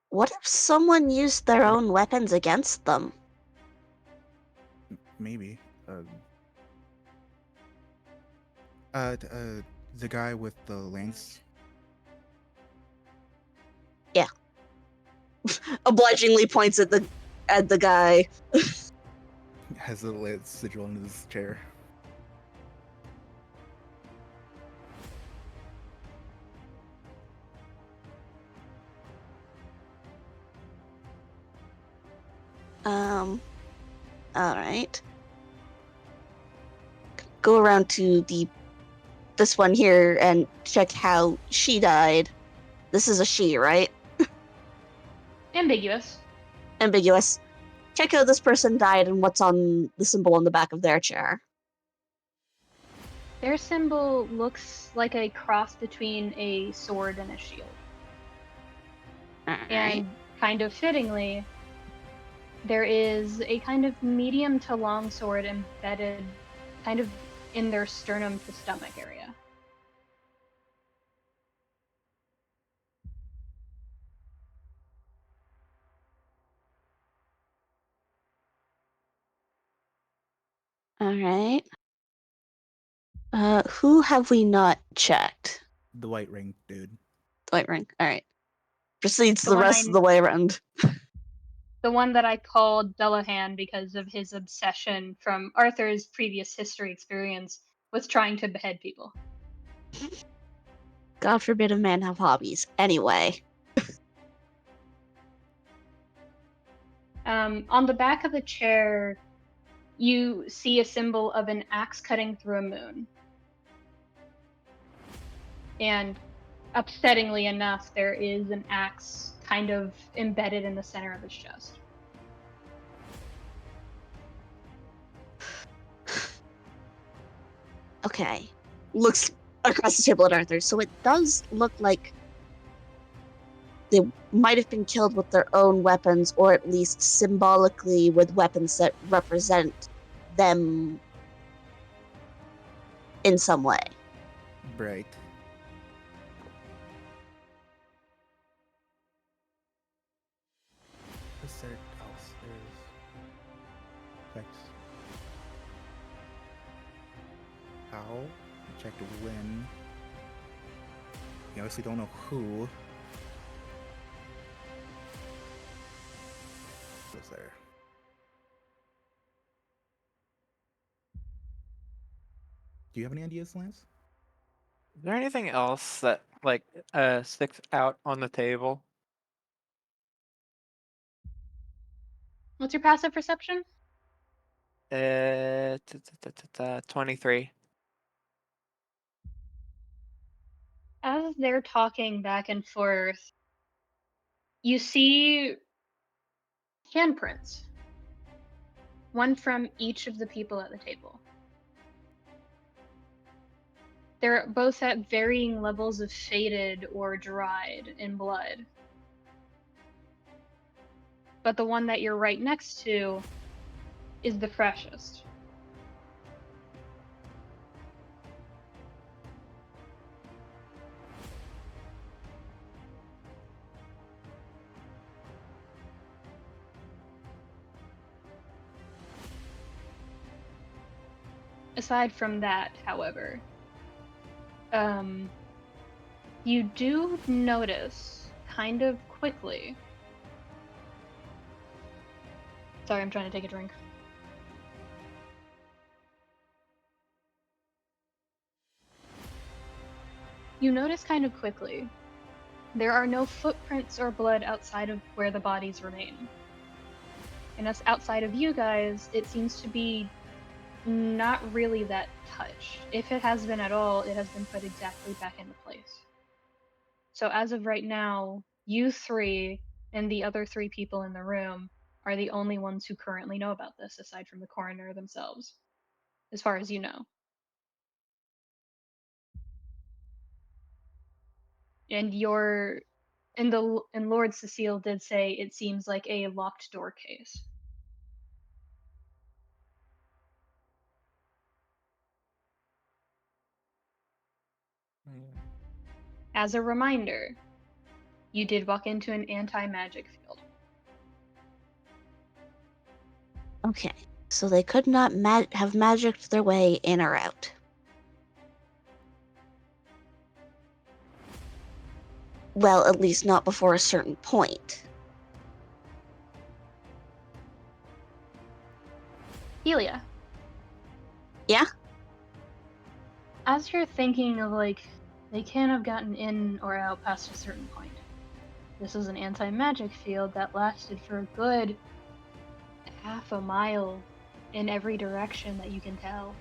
What if someone used their own weapons against them? Maybe. The guy with the lance. Yeah. Obligingly points at the guy. Has a little sigil in his chair. Alright. Go around to this one here and check how she died. This is a she, right? Ambiguous. Ambiguous. Check how this person died and what's on the symbol on the back of their chair. Their symbol looks like a cross between a sword and a shield. Alright. And kind of fittingly, there is a kind of medium to long sword embedded kind of in their sternum to stomach area. Alright. Who have we not checked? The white ring dude. White ring. Alright. Proceeds The the one rest of the way around. The one that I called Dullahan because of his obsession from Arthur's previous history experience with trying to behead people. God forbid a man have hobbies. Anyway. On the back of the chair, you see a symbol of an axe cutting through a moon. And upsettingly enough, there is an axe kind of embedded in the center of his chest. Okay. Looks across the table at Arthur. So it does look like they might have been killed with their own weapons, or at least symbolically with weapons that represent them in some way. Right. Assert. Oh, there's. Effects. How? Check when. You obviously don't know who. Was there? Do you have any ideas, Lance? Is there anything else that sticks out on the table? What's your passive perception? 23. As they're talking back and forth, you see handprints. One from each of the people at the table. They're both at varying levels of faded or dried in blood. But the one that you're right next to is the freshest. Aside from that, however, you do notice kind of quickly. Sorry, I'm trying to take a drink. You notice kind of quickly there are no footprints or blood outside of where the bodies remain. And as outside of you guys, it seems to be not really that touched. If it has been at all, it has been put exactly back into place. So as of right now, you three and the other three people in the room are the only ones who currently know about this, aside from the coroner themselves, as far as you know. And Lord Cecile did say it seems like a locked door case. As a reminder, you did walk into an anti-magic field. Okay, so they could not have magicked their way in or out. Well, at least not before a certain point. Helia. Yeah? As you're thinking of they can't have gotten in or out past a certain point. This is an anti-magic field that lasted for a good half a mile in every direction that you can tell.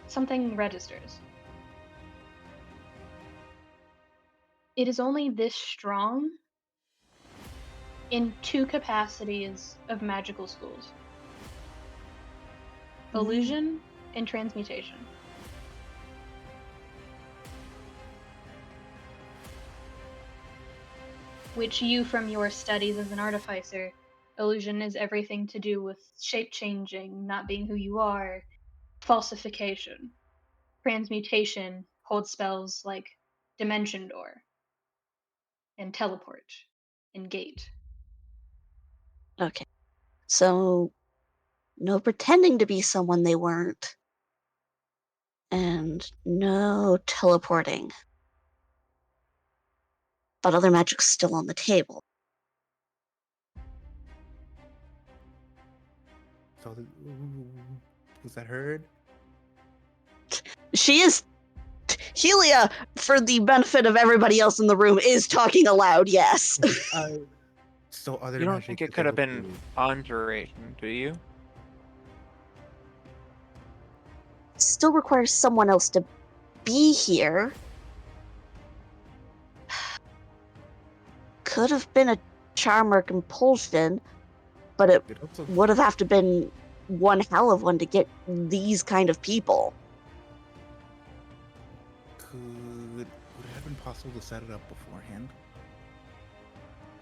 Something registers. It is only this strong in two capacities of magical schools. Illusion and transmutation. Which you, from your studies as an artificer, illusion is everything to do with shape changing, not being who you are, falsification. Transmutation holds spells like Dimension Door and Teleport and Gate. Okay. So, no pretending to be someone they weren't. And no teleporting. But other magic's still on the table. So, was that heard? She is... Helia, for the benefit of everybody else in the room, is talking aloud, yes. So other You don't magic think it is could have able been to- conjuration, do you? Still requires someone else to be here. Could have been a charm or compulsion, but it It also would have to been one hell of one to get these kind of people. would it have been possible to set it up beforehand?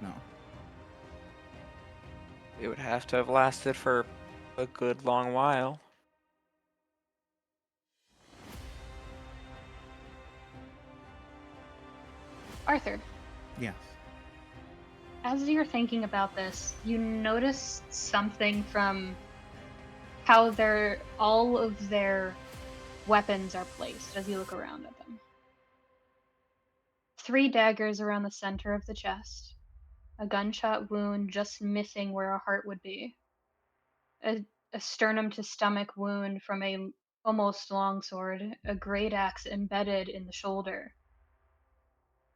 No. It would have to have lasted for a good long while. Arthur, Yes. as you're thinking about this, you notice something from how all of their weapons are placed as you look around at them. 3 daggers around the center of the chest, a gunshot wound just missing where a heart would be, a, a sternum to stomach wound from a almost longsword, a great axe embedded in the shoulder,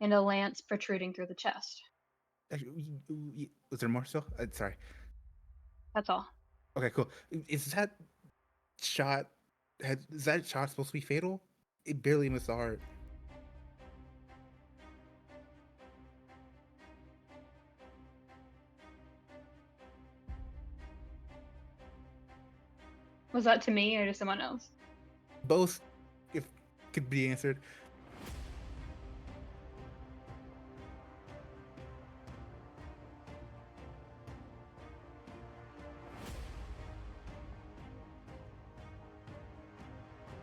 and a lance protruding through the chest. Was there more still? Sorry. That's all. Okay, cool. Is that shot? Is that shot supposed to be fatal? It barely missed the heart. Was that to me or to someone else? Both, if could be answered.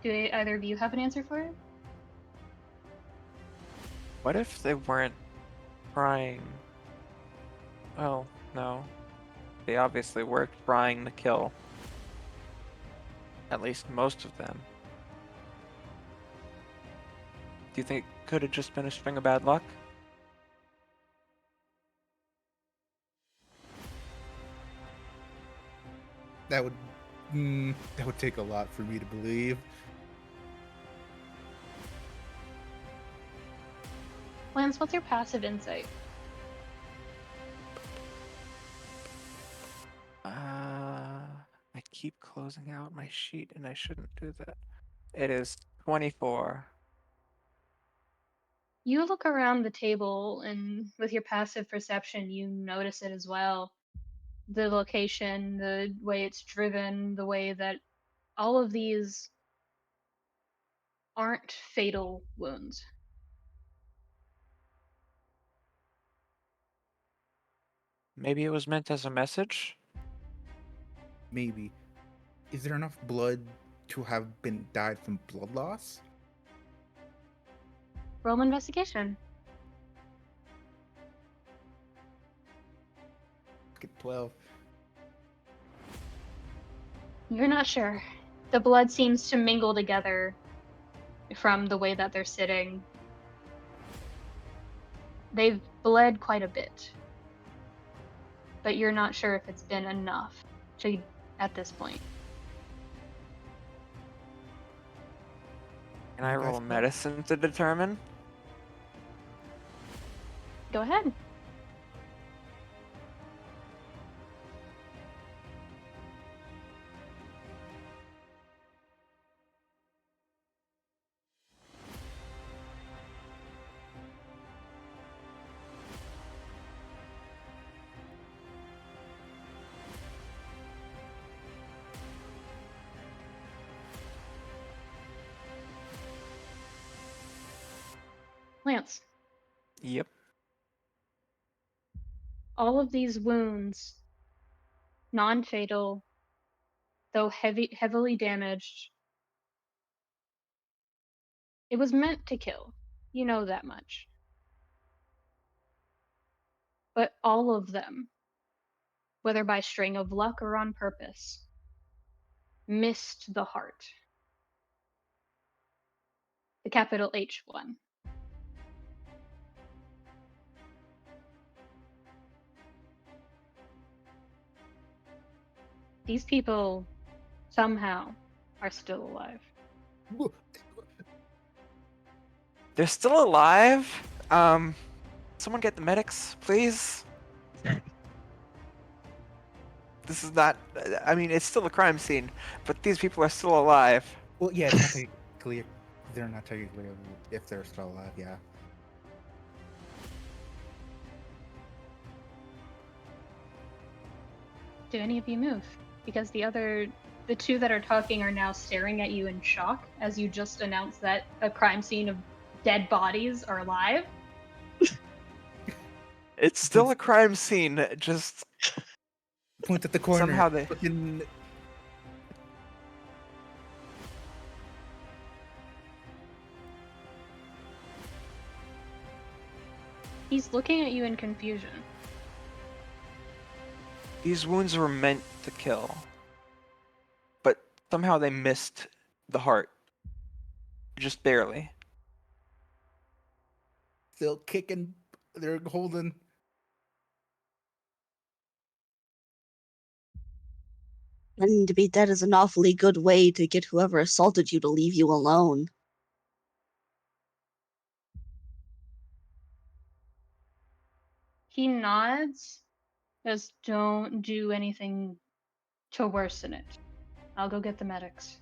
Do either of you have an answer for it? What if they weren't trying? Well, no. They obviously were trying to kill. At least most of them. Do you think it could have just been a string of bad luck? That would take a lot for me to believe. Lance, what's your passive insight? I keep closing out my sheet and I shouldn't do that. It is 24. You look around the table, and with your passive perception, you notice it as well. The location, the way it's driven, the way that all of these aren't fatal wounds. Maybe it was meant as a message? Maybe. Is there enough blood to have been died from blood loss? Roll investigation. Get 12. You're not sure. The blood seems to mingle together from the way that they're sitting. They've bled quite a bit, but you're not sure if it's been enough to at this point. Can I You guys roll know? medicine to determine? Go ahead. Lance, Yep. all of these wounds, non-fatal, though heavily damaged, it was meant to kill. You know that much. But all of them, whether by string of luck or on purpose, missed the heart. The capital H one. These people somehow are still alive. They're still alive? Someone get the medics, please? This is not. I mean, it's still a crime scene, but these people are still alive. Well, yeah, it's not technically. They're not technically if they're still alive. Yeah. Do any of you move? Because the two that are talking are now staring at you in shock as you just announced that a crime scene of dead bodies are alive. It's still a crime scene, just Point at the corner. somehow they. Fucking... He's looking at you in confusion. These wounds were meant to kill. But somehow they missed the heart. Just barely. Still kicking. They're holding. And to be dead is an awfully good way to get whoever assaulted you to leave you alone. He nods. Just don't do anything to worsen it. I'll go get the medics.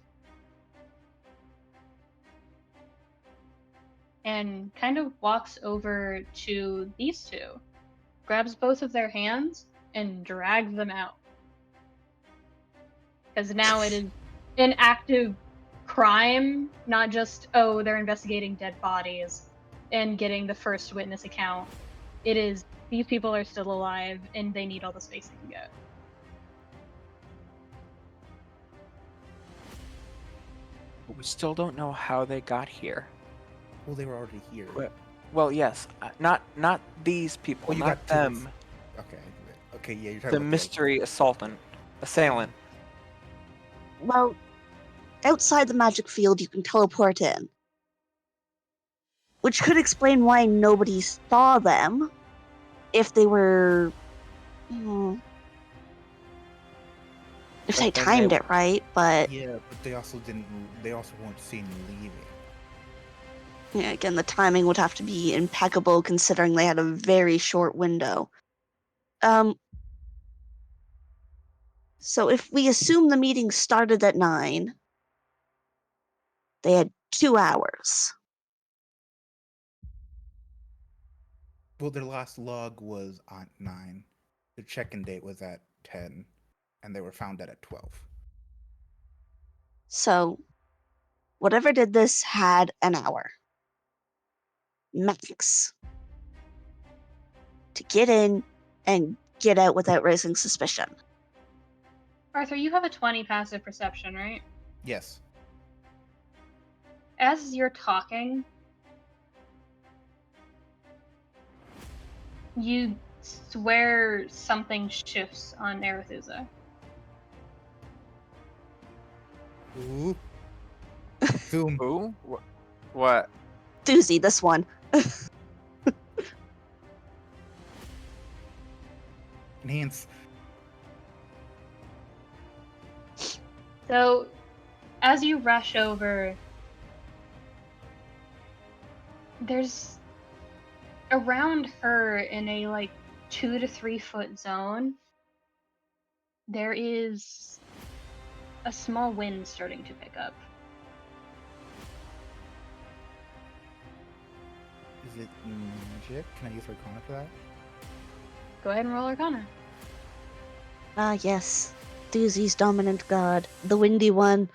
And kind of walks over to these two, grabs both of their hands, and drags them out. Because now it is an active crime, not just, oh, they're investigating dead bodies and getting the first witness account. It is, these people are still alive and they need all the space they can get. We still don't know how they got here. Well, they were already here. Well, yes, not these people, Oh, you not got two them. Okay. Okay, yeah, you're talking The about mystery assailant. Well, outside the magic field, you can teleport in. Which could explain why nobody saw them if they were. If But they then timed it right, but Yeah, but they also didn't. They also weren't seen leaving. yeah, again, the timing would have to be impeccable considering they had a very short window. So if we assume the meeting started at 9, they had 2 hours. Well, their last log was on 9. The check-in date was at 10, and they were found dead at 12. So whatever did this had an hour. Max. To get in and get out without raising suspicion. Arthur, you have a 20 passive perception, right? Yes. As you're talking, you swear something shifts on Arethusa. Ooh. Zoom. Who? What? Doozy, this one. Enhance. So, as you rush over, there's around her in a like 2 to 3 foot zone, there is a small wind starting to pick up. Is it magic? Can I use Arcana for that? Go ahead and roll Arcana. Ah, yes. Doozy's dominant god. The windy one.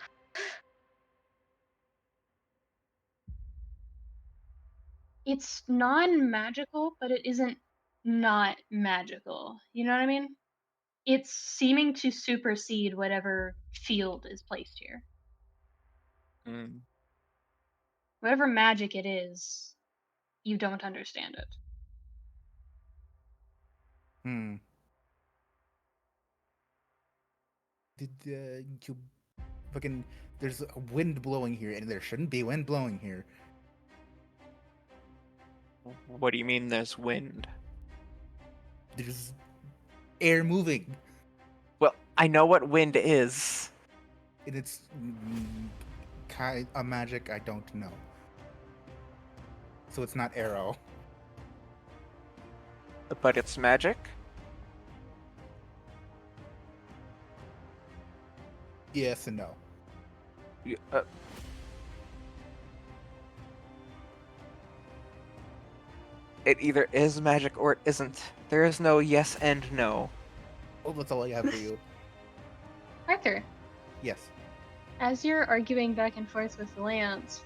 It's non-magical, but it isn't not magical. You know what I mean? It's seeming to supersede whatever field is placed here. Mm. Whatever magic it is, you don't understand it. Hmm. Did you fucking? There's a wind blowing here, and there shouldn't be wind blowing here. What do you mean there's wind? There's air moving, Well, I know what wind is. and it's kind a magic I don't know. So it's not arrow. But it's magic? Yes and no. You- It either is magic or it isn't. There is no yes and no. Oh, that's all I have for you. Arthur, Yes. as you're arguing back and forth with Lance,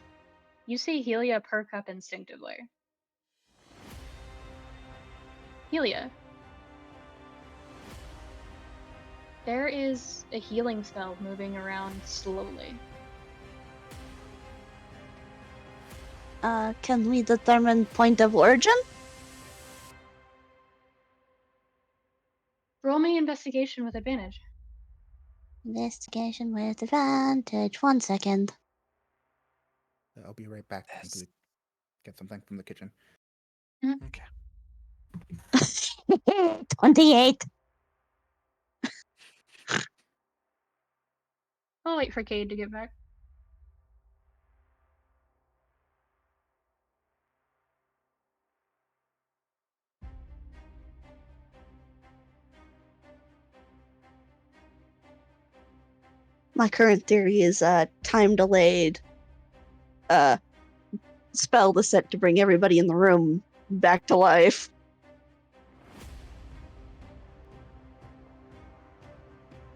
you see Helia perk up instinctively. Helia. There is a healing spell moving around slowly. Can we determine point of origin? Roll me investigation with advantage. Investigation with advantage. 1 second. I'll be right back. I Yes. need to get something from the kitchen. Okay. 28. I'll wait for Cayde to get back. My current theory is time delayed spell to set to bring everybody in the room back to life.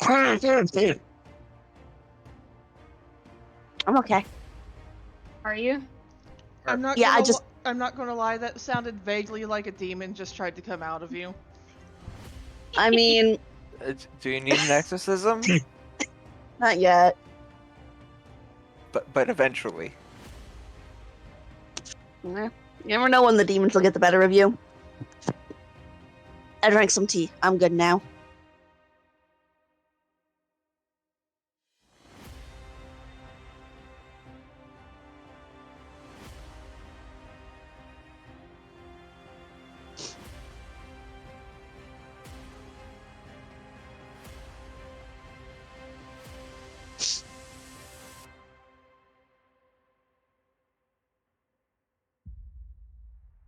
I'm okay. Are you? I'm not Yeah, gonna I'm not gonna lie, that sounded vaguely like a demon just tried to come out of you. I mean, Do you need an exorcism? not yet. But eventually. You never know when the demons will get the better of you. I drank some tea. I'm good now.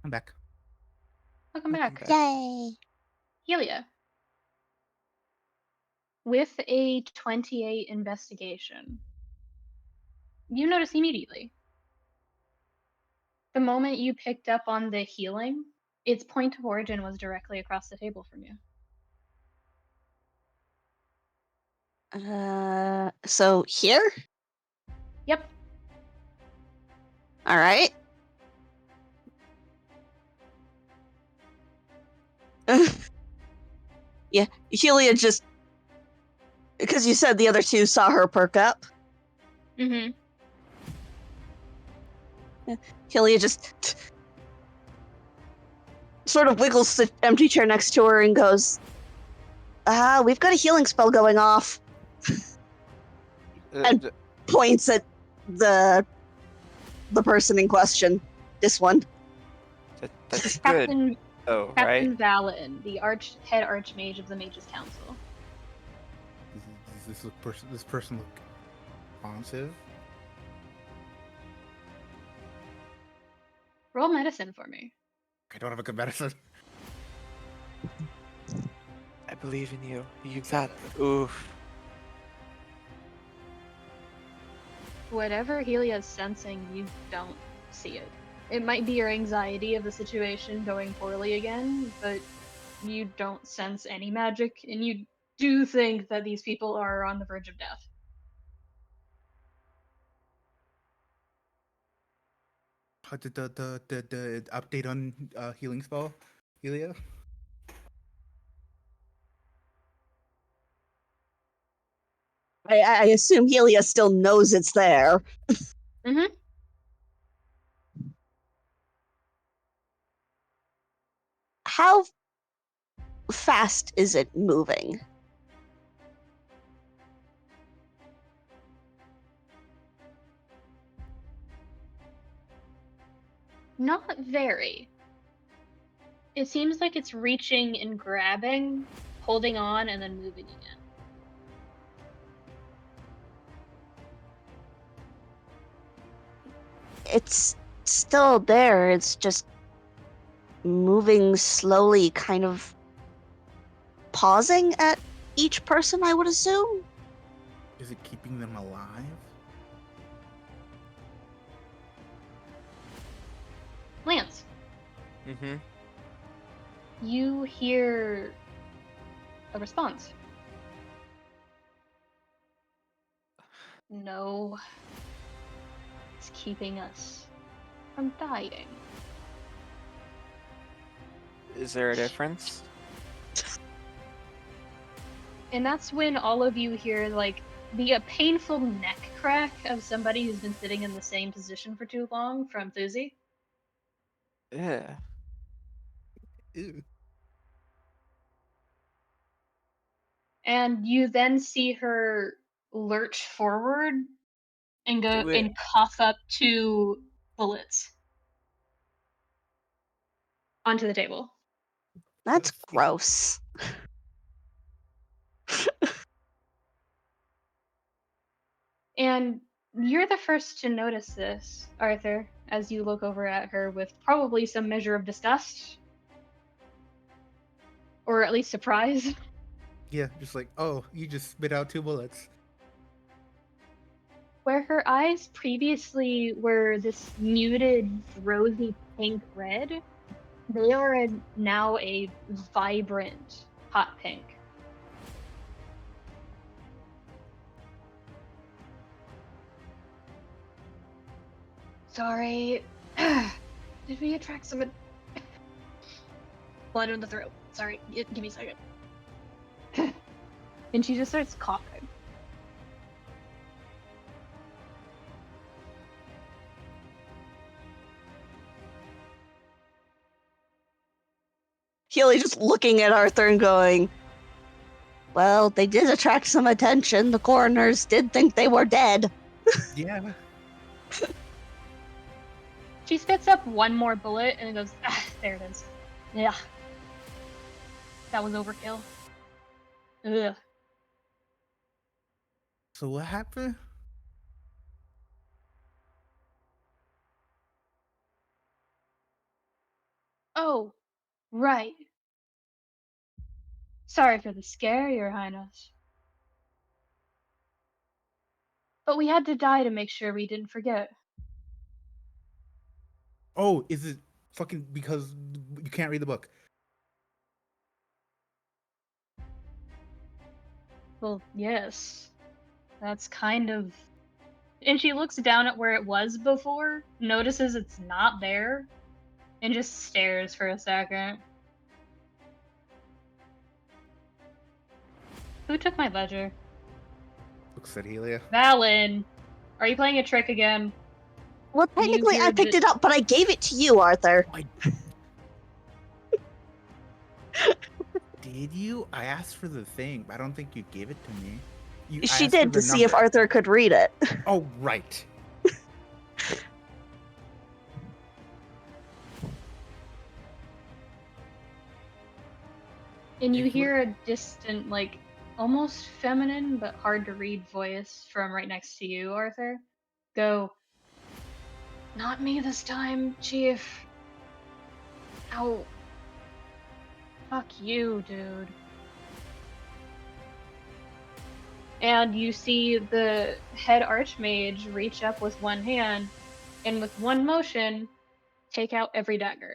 I'm back. Welcome back. Yay! Helia. With a 28 investigation, you notice immediately. The moment you picked up on the healing, its point of origin was directly across the table from you. So here? Yep. All right. Yeah, Helia just because you said the other two saw her perk up. Mm-hmm. Helia just sort of wiggles the empty chair next to her and goes, we've got a healing spell going off. And points at the person in question. This one. That's good, Captain though, right? Captain Valin, the head archmage of the Mages Council. Does this person look responsive? Roll medicine for me. I don't have a good medicine. I believe in you. You got. Oof. Whatever Helia's sensing, you don't see it. It might be your anxiety of the situation going poorly again, but you don't sense any magic, and you do think that these people are on the verge of death. The update on healing spell, Helia? I assume Helia still knows it's there. Mm-hmm. How fast is it moving? Not very. It seems like it's reaching and grabbing, holding on, and then moving again. It's still there. It's just moving slowly, kind of pausing at each person, I would assume. Is it keeping them alive? Lance, Mm-hmm. you hear a response. No. It's keeping us from dying. Is there a difference? And that's when all of you hear, like, the painful neck crack of somebody who's been sitting in the same position for too long from Thuzy. Yeah. Ew. And you then see her lurch forward and go Do it. and cough up 2 bullets onto the table. That's gross. And you're the first to notice this, Arthur, as you look over at her with probably some measure of disgust. Or at least surprise. Yeah, just like, oh, you just spit out 2 bullets. Where her eyes previously were this muted, rosy pink red, they are now a vibrant hot pink. Sorry. Did we attract some blood in the throat? Sorry, give me a second. And she just starts coughing. Helia just looking at Arthur and going, well, they did attract some attention. The coroners did think they were dead. Yeah. She spits up one more bullet and goes, there it is. Yeah. That was overkill. Ugh. So what happened? Oh, right. Sorry for the scare, Your Highness. But we had to die to make sure we didn't forget. Oh, is it fucking because you can't read the book? Well, yes. That's kind of. And she looks down at where it was before, notices it's not there, and just stares for a second. Who took my ledger? Looks at Helia. Valen! Are you playing a trick again? Well, You technically, I hear picked the- it up, but I gave it to you, Arthur. Did you? I asked for the thing, but I don't think you gave it to me. I She asked for did the to see if number. Arthur could read it. Oh, right. And you If we're- hear a distant, like, almost feminine but hard to read voice from right next to you, Arthur. Go, not me this time, Chief. Ow. Fuck you, dude. And you see the head archmage reach up with one hand, and with one motion, take out every dagger.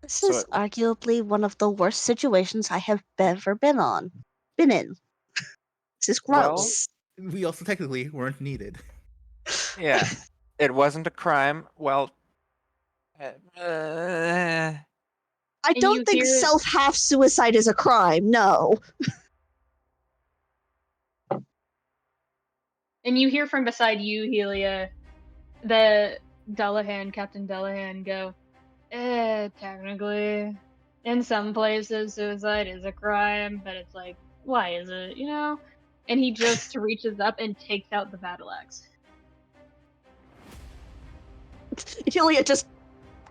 This So is arguably one of the worst situations I have ever been in. This is Well, gross. we also technically weren't needed. yeah, it wasn't a crime. Well, uh, I And don't you think hear self-half suicide is a crime, no. and you hear from beside you, Helia, the Captain Dullahan, go, technically, in some places, suicide is a crime, but it's like, why is it, you know? And he just reaches up and takes out the battle axe. Helia just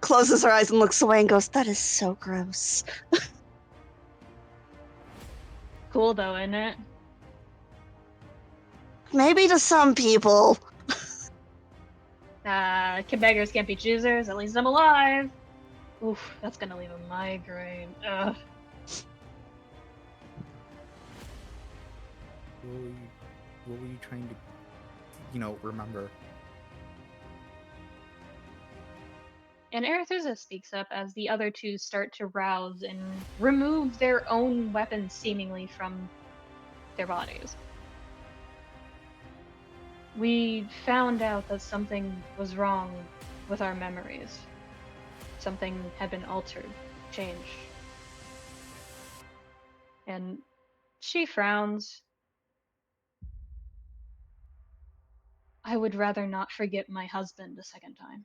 closes her eyes and looks away and goes, that is so gross. Cool though, isn't it? Maybe to some people. Beggars can't be choosers, at least I'm alive. Oof, that's gonna leave a migraine. Ugh. What were you trying to, remember? And Arethusa speaks up as the other two start to rouse and remove their own weapons seemingly from their bodies. We found out that something was wrong with our memories. Something had been altered, changed. And she frowns. I would rather not forget my husband a second time.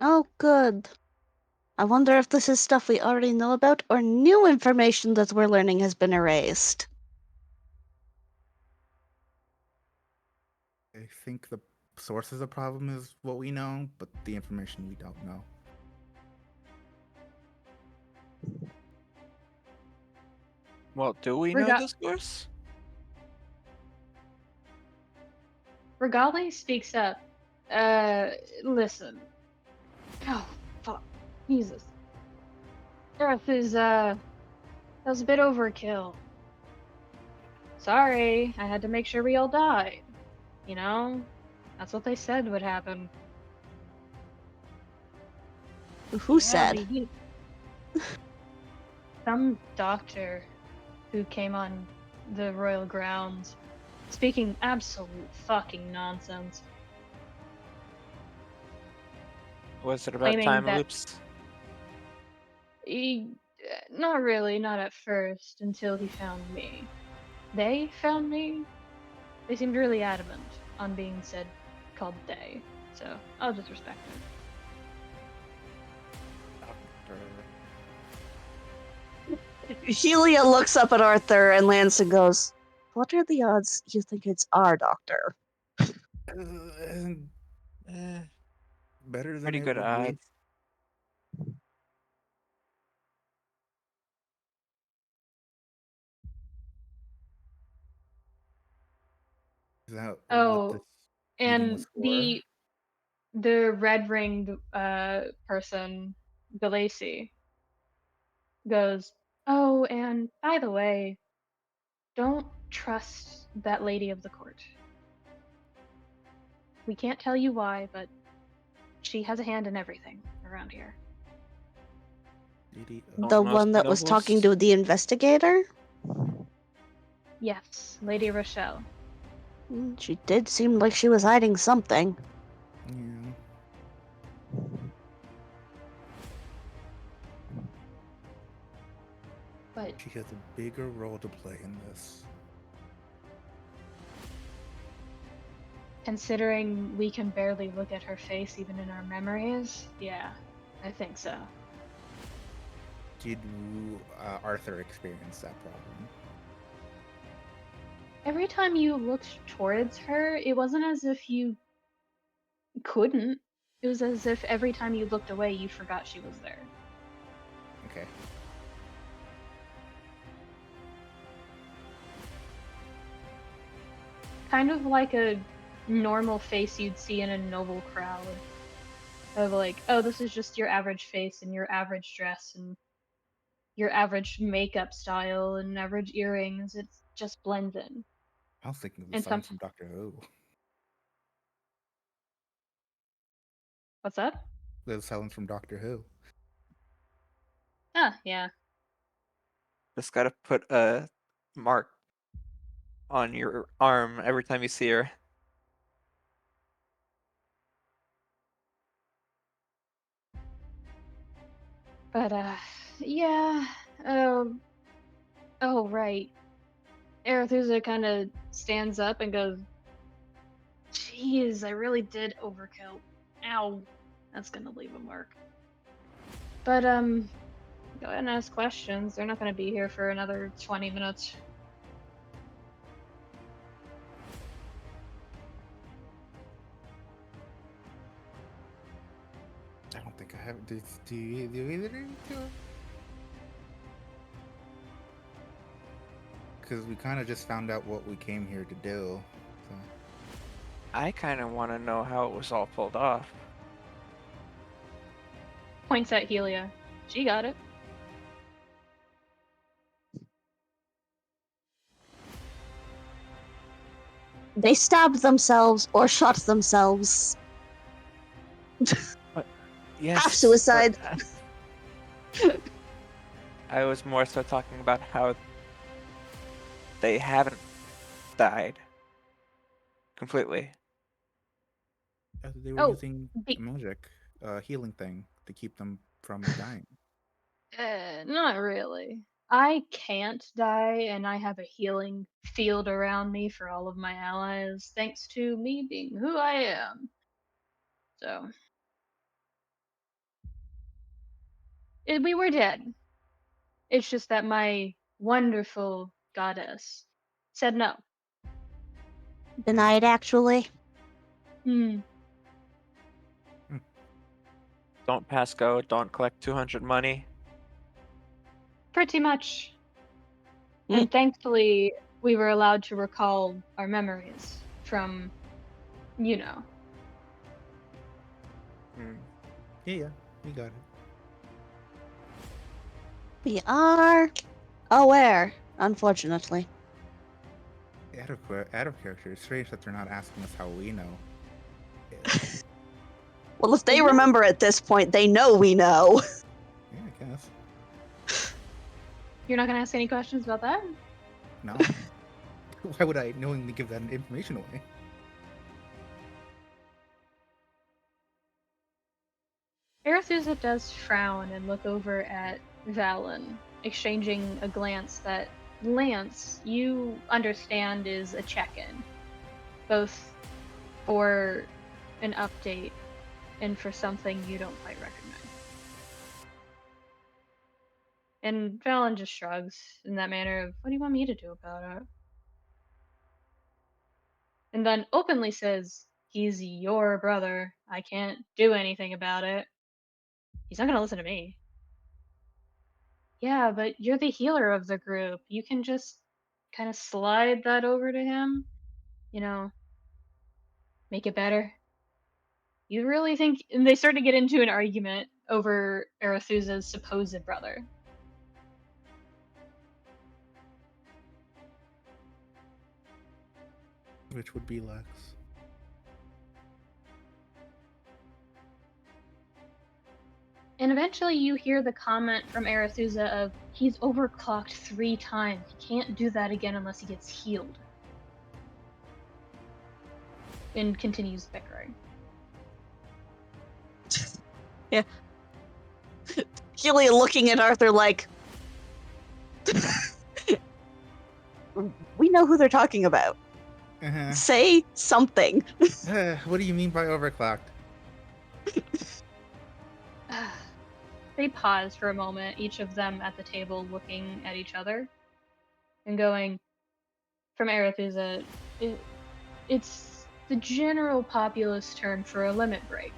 Oh, good. I wonder if this is stuff we already know about or new information that we're learning has been erased. I think the source of the problem is what we know, but the information we don't know. well, do we know the source? Regali speaks up. Listen. Oh, fuck. Jesus. Earth is, that was a bit overkill. Sorry, I had to make sure we all died. You know? That's what they said would happen. Who Yeah, said? some doctor who came on the royal grounds speaking absolute fucking nonsense, Was it about claiming time that loops? he, not really, not at first, until he found me. They found me? They seemed really adamant on being called they, so I'll just respect it. Helia looks up at Arthur and Lansing goes, "What are the odds you think it's our doctor?" Eh, Better than pretty it good would be. odds. Is that what Oh, this meeting and was for? the red ringed person, Galacy, goes, "Oh, and by the way, don't trust that lady of the court. We can't tell you why, but she has a hand in everything around here." Lady of Don't The most one that was talking nobles? to the investigator? Yes, Lady Rochelle. She did seem like she was hiding something. yeah. But She has a bigger role to play in this. considering we can barely look at her face even in our memories, yeah, I think so. Did Arthur experience that problem? Every time you looked towards her, it wasn't as if you couldn't. It was as if every time you looked away, you forgot she was there. Okay. Kind of like a normal face you'd see in a noble crowd. Of like, oh, this is just your average face and your average dress and your average makeup style and average earrings. It just blends in. I was thinking of the And some, silence from Doctor Who. what's that? The silence from Doctor Who. Ah, yeah. Just gotta put a mark on your arm every time you see her. But yeah. Um. Oh, right. Arethusa kind of stands up and goes, "Jeez, I really did overkill. Ow, that's gonna leave a mark." But go ahead and ask questions. They're not gonna be here for another 20 minutes. I don't think I have. Do either of you two? Because we kind of just found out what we came here to do. So. I kind of want to know how it was all pulled off. Points at Helia. She got it. They stabbed themselves or shot themselves. Yes, Half suicide. but I was more so talking about how they haven't died completely. They were Oh, using be- magic, healing thing to keep them from dying. not really. I can't die, and I have a healing field around me for all of my allies, thanks to me being who I am. So, we were dead. It's just that my wonderful goddess said no. Denied, actually. Hmm, Don't pass go, don't collect 200 money. pretty much. Hmm. And thankfully, we were allowed to recall our memories from, you know. Hmm. Yeah, we got it. We are aware, unfortunately. Out of character. It's strange that they're not asking us how we know. Well, if they Isn't it? remember at this point, they know we know. Yeah, I guess. You're not gonna ask any questions about that? No. Why would I knowingly give that information away? Arethusa does frown and look over at Valen, exchanging a glance that Lance, you understand is a check-in, both for an update and for something you don't quite recognize. And Valen just shrugs in that manner of, what do you want me to do about it? And then openly says, he's your brother. I can't do anything about it. He's not gonna listen to me. Yeah, but you're the healer of the group. You can just kind of slide that over to him, you know, make it better. You really think. And they start to get into an argument over Arethusa's supposed brother. Which would be Lex. And eventually you hear the comment from Arethusa of, he's overclocked 3 times. He can't do that again unless he gets healed. And continues bickering. Yeah. Helia looking at Arthur like, we know who they're talking about. Uh-huh. Say something. What do you mean by overclocked? They pause for a moment, each of them at the table looking at each other and going, from Arethusa, it's the general populace term for a limit break.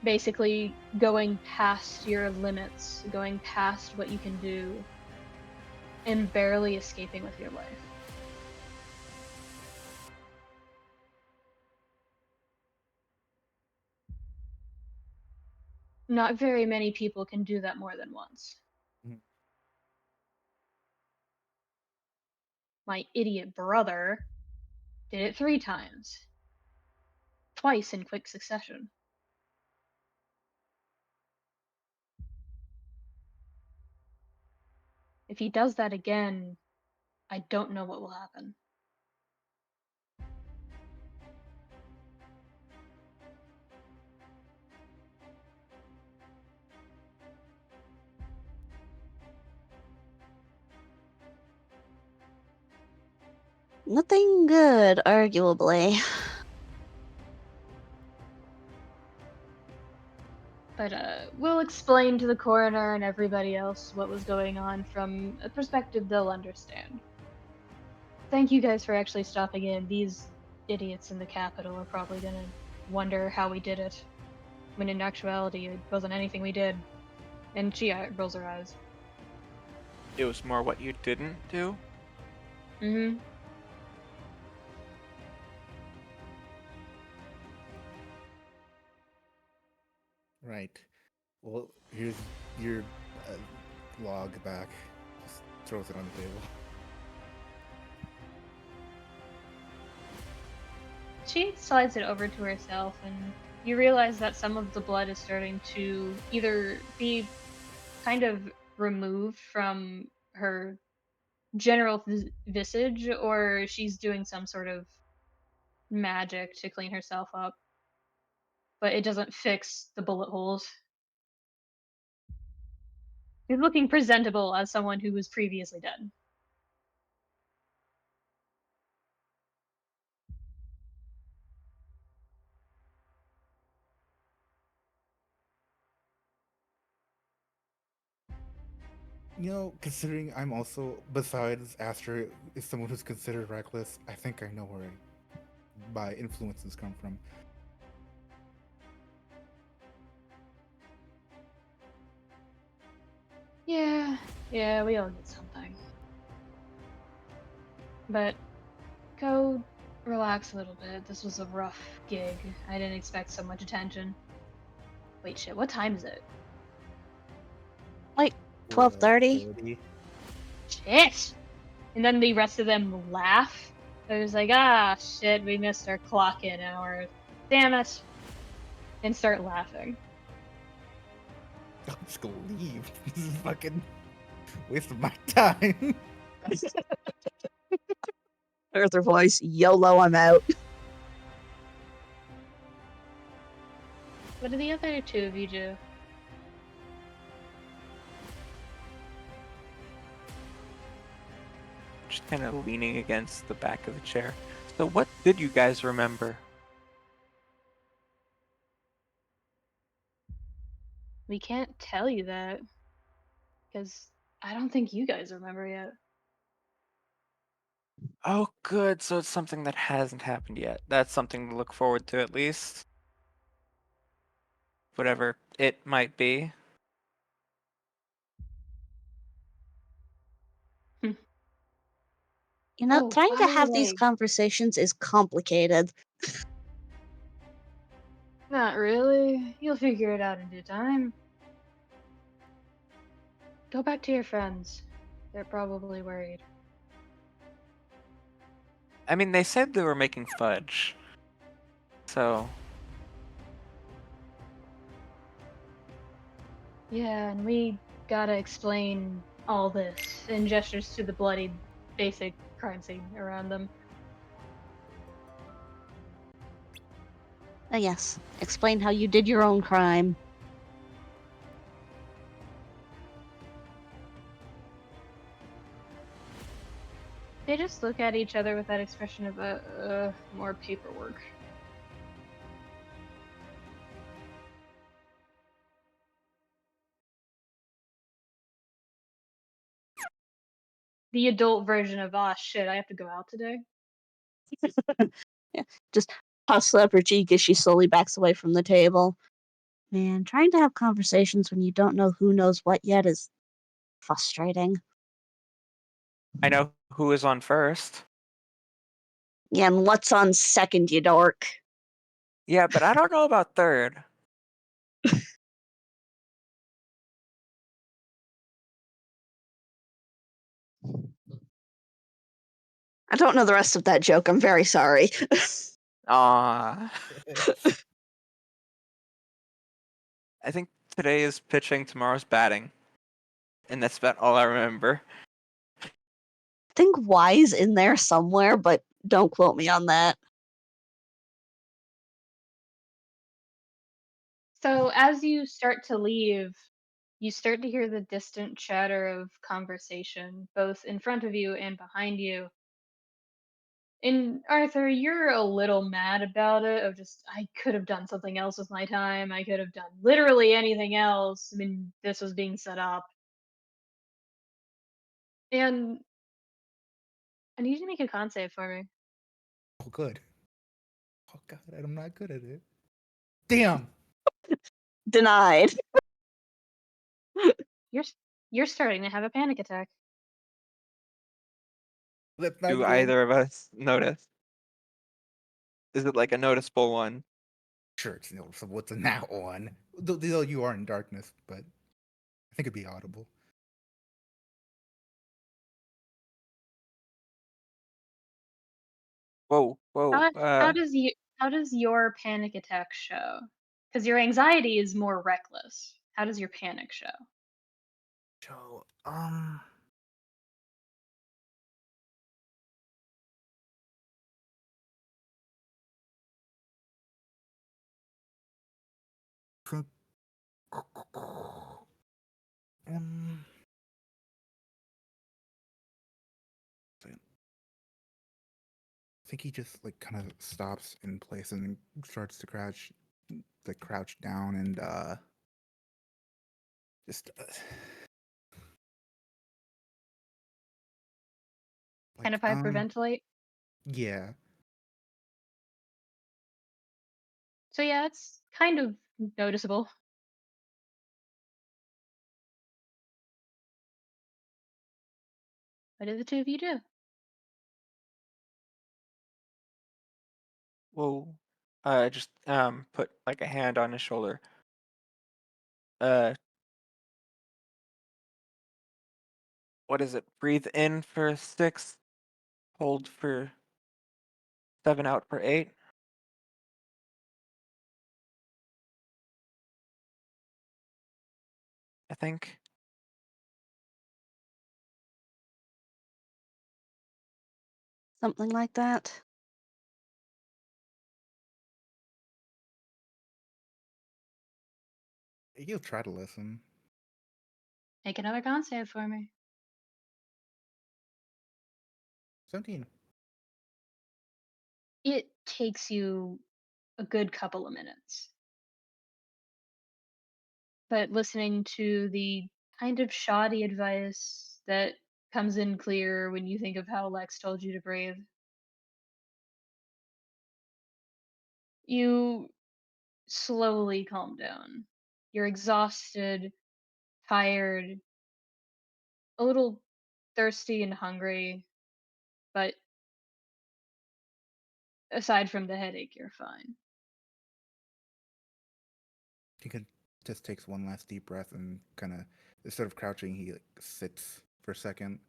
Basically, going past your limits, going past what you can do, and barely escaping with your life. Not very many people can do that more than once. Mhm. My idiot brother did it 3 times. Twice in quick succession. If he does that again, I don't know what will happen. Nothing good, arguably. But we'll explain to the coroner and everybody else what was going on from a perspective they'll understand. Thank you guys for actually stopping in. These idiots in the Capitol are probably gonna wonder how we did it. When in actuality, it wasn't anything we did. And she rolls her eyes. It was more what you didn't do. Mm-hmm. Right. Well, here's your log back. Just throws it on the table. She slides it over to herself, and you realize that some of the blood is starting to either be kind of removed from her general visage, or she's doing some sort of magic to clean herself up. But it doesn't fix the bullet holes. She's looking presentable as someone who was previously dead. Considering I'm also, besides Aster, is someone who's considered reckless, I think I know where my influences come from. Yeah, we all get something. But go relax a little bit. This was a rough gig. I didn't expect so much attention. Wait, shit, what time is it? 12:30. 30. Shit! And then the rest of them laugh. I was like, ah, shit, we missed our clock in hour. Damn it. And start laughing. I'm just gonna leave. This is fucking waste of my time. Arthur voice, YOLO, I'm out. What do the other two of you do? Just kind of leaning against the back of the chair. So what did you guys remember? We can't tell you that. Because I don't think you guys remember yet. Oh, good. So it's something that hasn't happened yet. That's something to look forward to at least. Whatever it might be. You know, Oh, trying by to the have these way, conversations is complicated. not really. You'll figure it out in due time. Go back to your friends. They're probably worried. I mean, they said they were making fudge. So, Yeah, and we gotta explain all this in gestures to the bloody, basic crime scene around them. Oh, yes. Explain how you did your own crime. They just look at each other with that expression of, more paperwork. The adult version of, ah, shit, I have to go out today. Yeah, just hustle up her cheek as she slowly backs away from the table. Man, trying to have conversations when you don't know who knows what yet is frustrating. I know who is on first. Yeah, and what's on second, you dork? Yeah, but I don't know about third. I don't know the rest of that joke. I'm very sorry. Ah, I think today is pitching, tomorrow's batting. And that's about all I remember. I think Y's in there somewhere, but don't quote me on that. So as you start to leave, you start to hear the distant chatter of conversation, both in front of you and behind you. And Arthur, you're a little mad about it, of just, I could have done something else with my time. I could have done literally anything else. I mean, this was being set up. And I need you to make a con save for me. Oh, good. Oh, God, I'm not good at it. Damn. Denied. You're you're starting to have a panic attack. That's not Do good. either of us notice? Is it like a noticeable one? Sure, it's noticeable. What's in that one? Though you are in darkness, but I think it'd be audible. Whoa, whoa. How does your panic attack show? Because your anxiety is more reckless. How does your panic show? So, think, um, I think he just like kind of stops in place and starts to crouch down and just Kind like of hyperventilate. yeah. So yeah, it's kind of noticeable. What do the two of you do? Whoa. Just put like a hand on his shoulder. what is it? Breathe in for 6, hold for 7, out for 8. I think. Something like that. You'll try to listen. Make another con save for me. 17. It takes you a good couple of minutes. But listening to the kind of shoddy advice that comes in clear when you think of how Lex told you to breathe, you slowly calm down. You're exhausted, tired, a little thirsty and hungry, but aside from the headache, you're fine. He could just takes one last deep breath and kind of, instead of crouching, he like, sits for a second.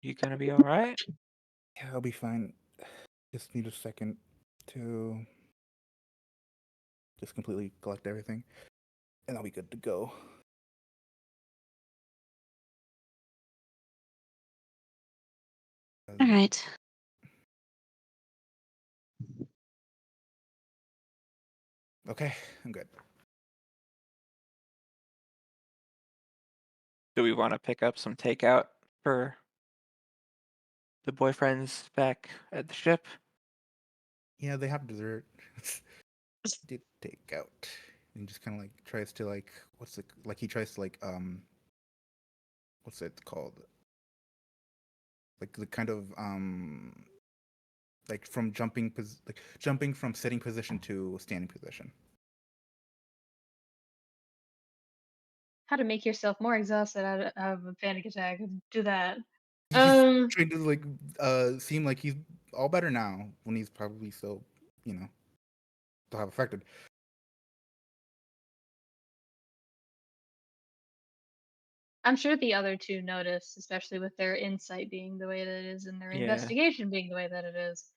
You gonna be alright? Yeah, I'll be fine. Just need a second to just completely collect everything, and I'll be good to go. All right. Okay, I'm good. Do we want to pick up some takeout for the boyfriends back at the ship? Yeah, they have dessert. Did take out, and just kind of like tries to like, he tries to like what's it called? Like the kind of like from jumping from sitting position to standing position. How to make yourself more exhausted out of a panic attack. Do that. He's trying to like seem like he's all better now when he's probably still, still have affected. I'm sure the other two notice, especially with their insight being the way that it is and their Yeah. investigation being the way that it is.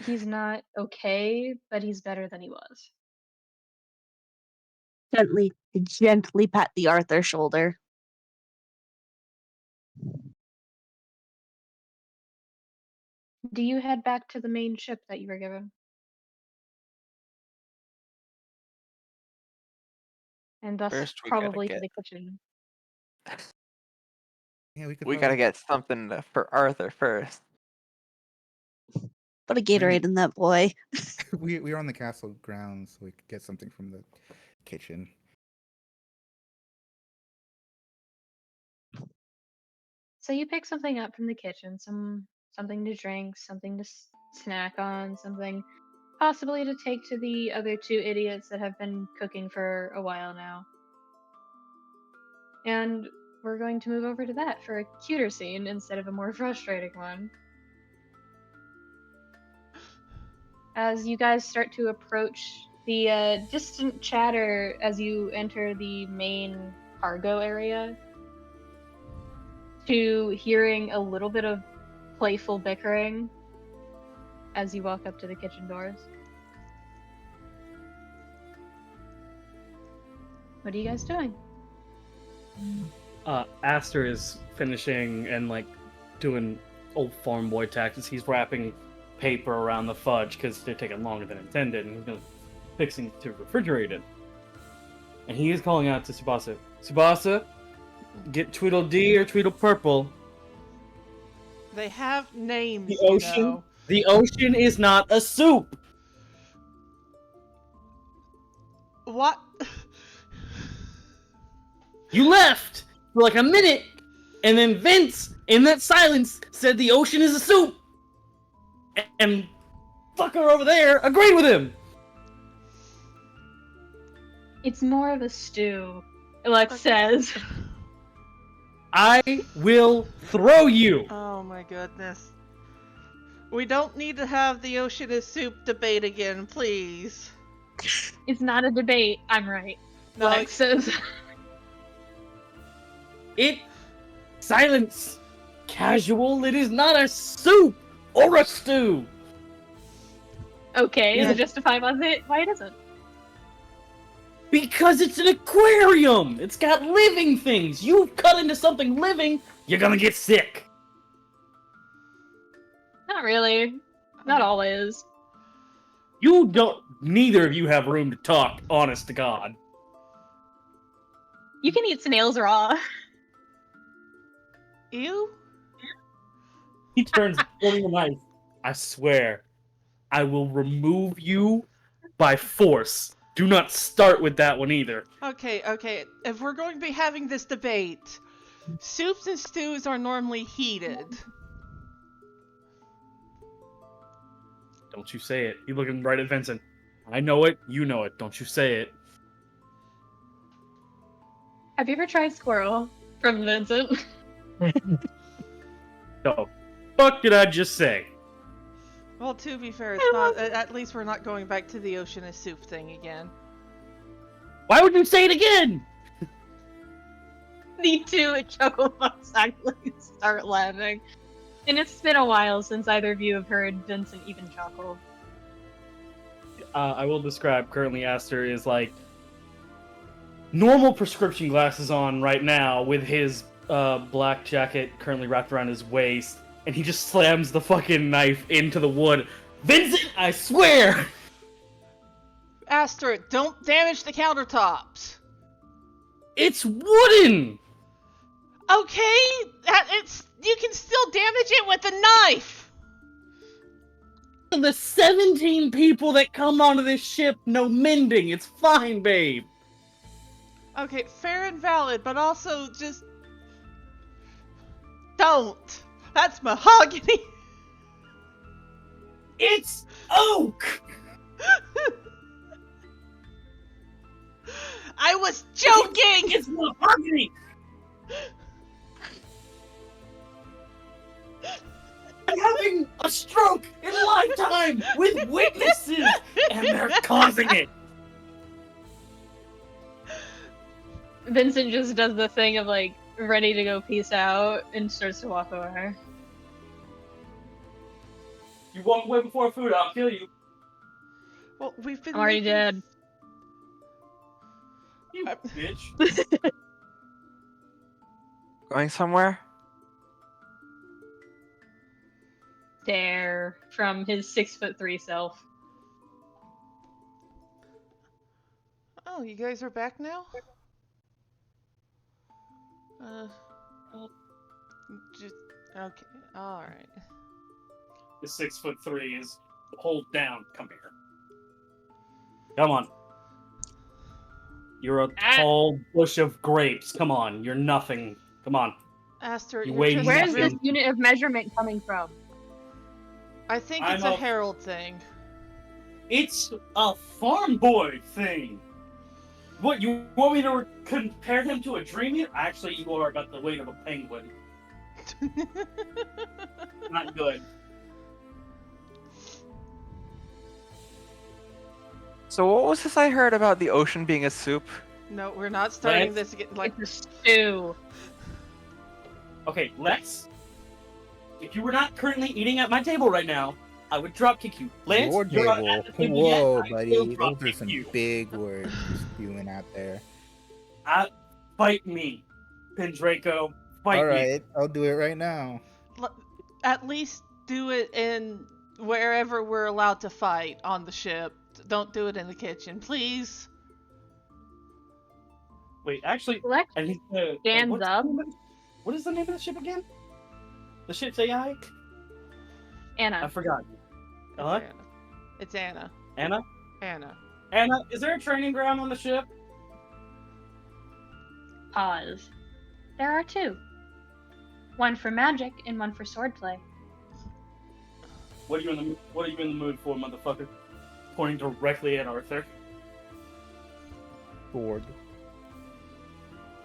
He's not okay, but he's better than he was. Gently pat the Arthur shoulder. Do you head back to the main ship that you were given? And thus First, we gotta probably to get the kitchen. Yeah, we could. we gotta get something for Arthur first. Put a Gatorade in that boy. We were on the castle grounds, so we could get something from the kitchen. So you pick something up from the kitchen, something to drink, something to snack on, something possibly to take to the other two idiots that have been cooking for a while now. And we're going to move over to that for a cuter scene instead of a more frustrating one. As you guys start to approach the distant chatter as you enter the main cargo area, to hearing a little bit of playful bickering as you walk up to the kitchen doors. What are you guys doing? Aster is finishing and like doing old farm boy tactics. He's wrapping paper around the fudge because they're taking longer than intended, and he's fixing to refrigerate it. And he is calling out to Tsubasa. Tsubasa, get Tweedledee or Tweedlepurple. They have names, The ocean. you know. The ocean is not a soup. What? You left for like a minute, and then Vince, in that silence, said the ocean is a soup. And fucker over there agreed with him. It's more of a stew, Lex says. I will throw you. Oh my goodness. We don't need to have the ocean is soup debate again, please. It's not a debate. I'm right. No, Lex says. Silence! Casual, it is not a soup or a stew! Okay, Yeah. to justify why it isn't. Because it's an aquarium! It's got living things! You cut into something living, you're gonna get sick! Not really. Not always. You don't. Neither of you have room to talk, honest to God. You can eat snails raw. Ew? He turns holding a knife. I swear, I will remove you by force. Do not start with that one either. Okay, okay. If we're going to be having this debate, soups and stews are normally heated. Don't you say it. He's looking right at Vincent. I know it, you know it. Don't you say it. Have you ever tried squirrel from Vincent? No. Fuck did I just say? Well, to be fair, it's not. At least we're not going back to the ocean is soup thing again. Why would you say it again? Me too, at Chucklebugs actually start laughing. And it's been a while since either of you have heard Vincent even chuckle. I will describe currently Aster is like normal prescription glasses on right now with his black jacket currently wrapped around his waist, and he just slams the fucking knife into the wood. Vincent, I swear! Aster, don't damage the countertops. It's wooden! Okay, you can still damage it with a knife. The 17 people that come onto this ship, no mending. It's fine, babe. Okay, fair and valid, but also just don't. That's mahogany. It's oak! I was joking. It's mahogany! I'm having a stroke in lifetime with witnesses, and they're causing it. Vincent just does the thing of like ready to go peace out and starts to walk away. You walk away before food, I'll kill you. Well, we've been. I'm already making- dead. You bitch. Going somewhere? Stare from his 6'3" self. Oh, you guys are back now? Just okay. All right. The 6'3" is hold down. Come here. Come on. You're a tall bush of grapes. Come on. You're nothing. Come on. Aster, You you're weigh just Where is nothing. this unit of measurement coming from? I think I'm it's a a- Herald thing. It's a farm boy thing. What, you want me to compare him to a dream eater? Actually, you are about the weight of a penguin. Not good. So what was this I heard about the ocean being a soup? No, we're not starting Lex? this again. Like, It's a stew. Okay, Lex, if you were not currently eating at my table right now, I would drop kick you. Lance, Your you're not table. at the table Whoa, yet, I will buddy. drop Those are kick some you. big words you're spewing out there. Fight me, Pendraco. Fight All me. right, I'll do it right now. at least do it in wherever we're allowed to fight on the ship. Don't do it in the kitchen, please. Wait, actually, Lex and he's stands what's the up. name of- What is the name of the ship again? The ship's AI? I Anna. forgot. It's Huh? Anna. It's Anna. Anna? Anna. Anna, is there a training ground on the ship? Pause. There are two. One for magic and one for swordplay. What are you in the mood for, motherfucker? Pointing directly at Arthur. Sword.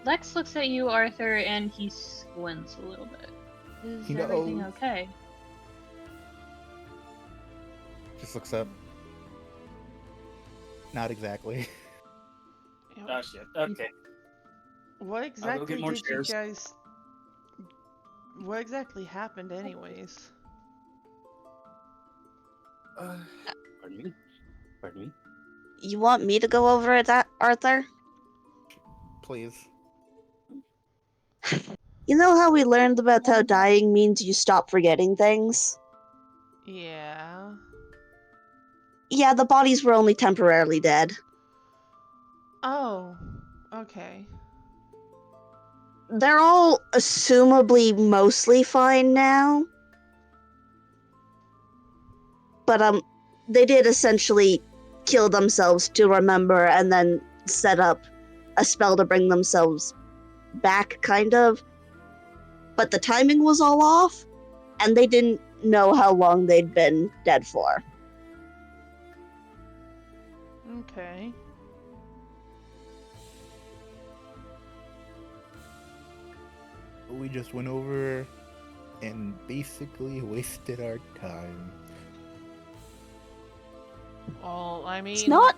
Lex looks at you, Arthur, and he squints a little bit. Is He everything knows. okay? Just looks up. Not exactly. Oh shit. Okay. What I'll go exactly get more did chairs. you guys... What exactly happened anyways? Pardon me. Pardon me. You want me to go over it, Arthur? Please. You know how we learned about how dying means you stop forgetting things? Yeah. Yeah, the bodies were only temporarily dead. Oh, okay. They're all assumably mostly fine now. But they did essentially kill themselves to remember and then set up a spell to bring themselves back, kind of. But the timing was all off, and they didn't know how long they'd been dead for. Okay. We just went over and basically wasted our time. Well, I mean... It's not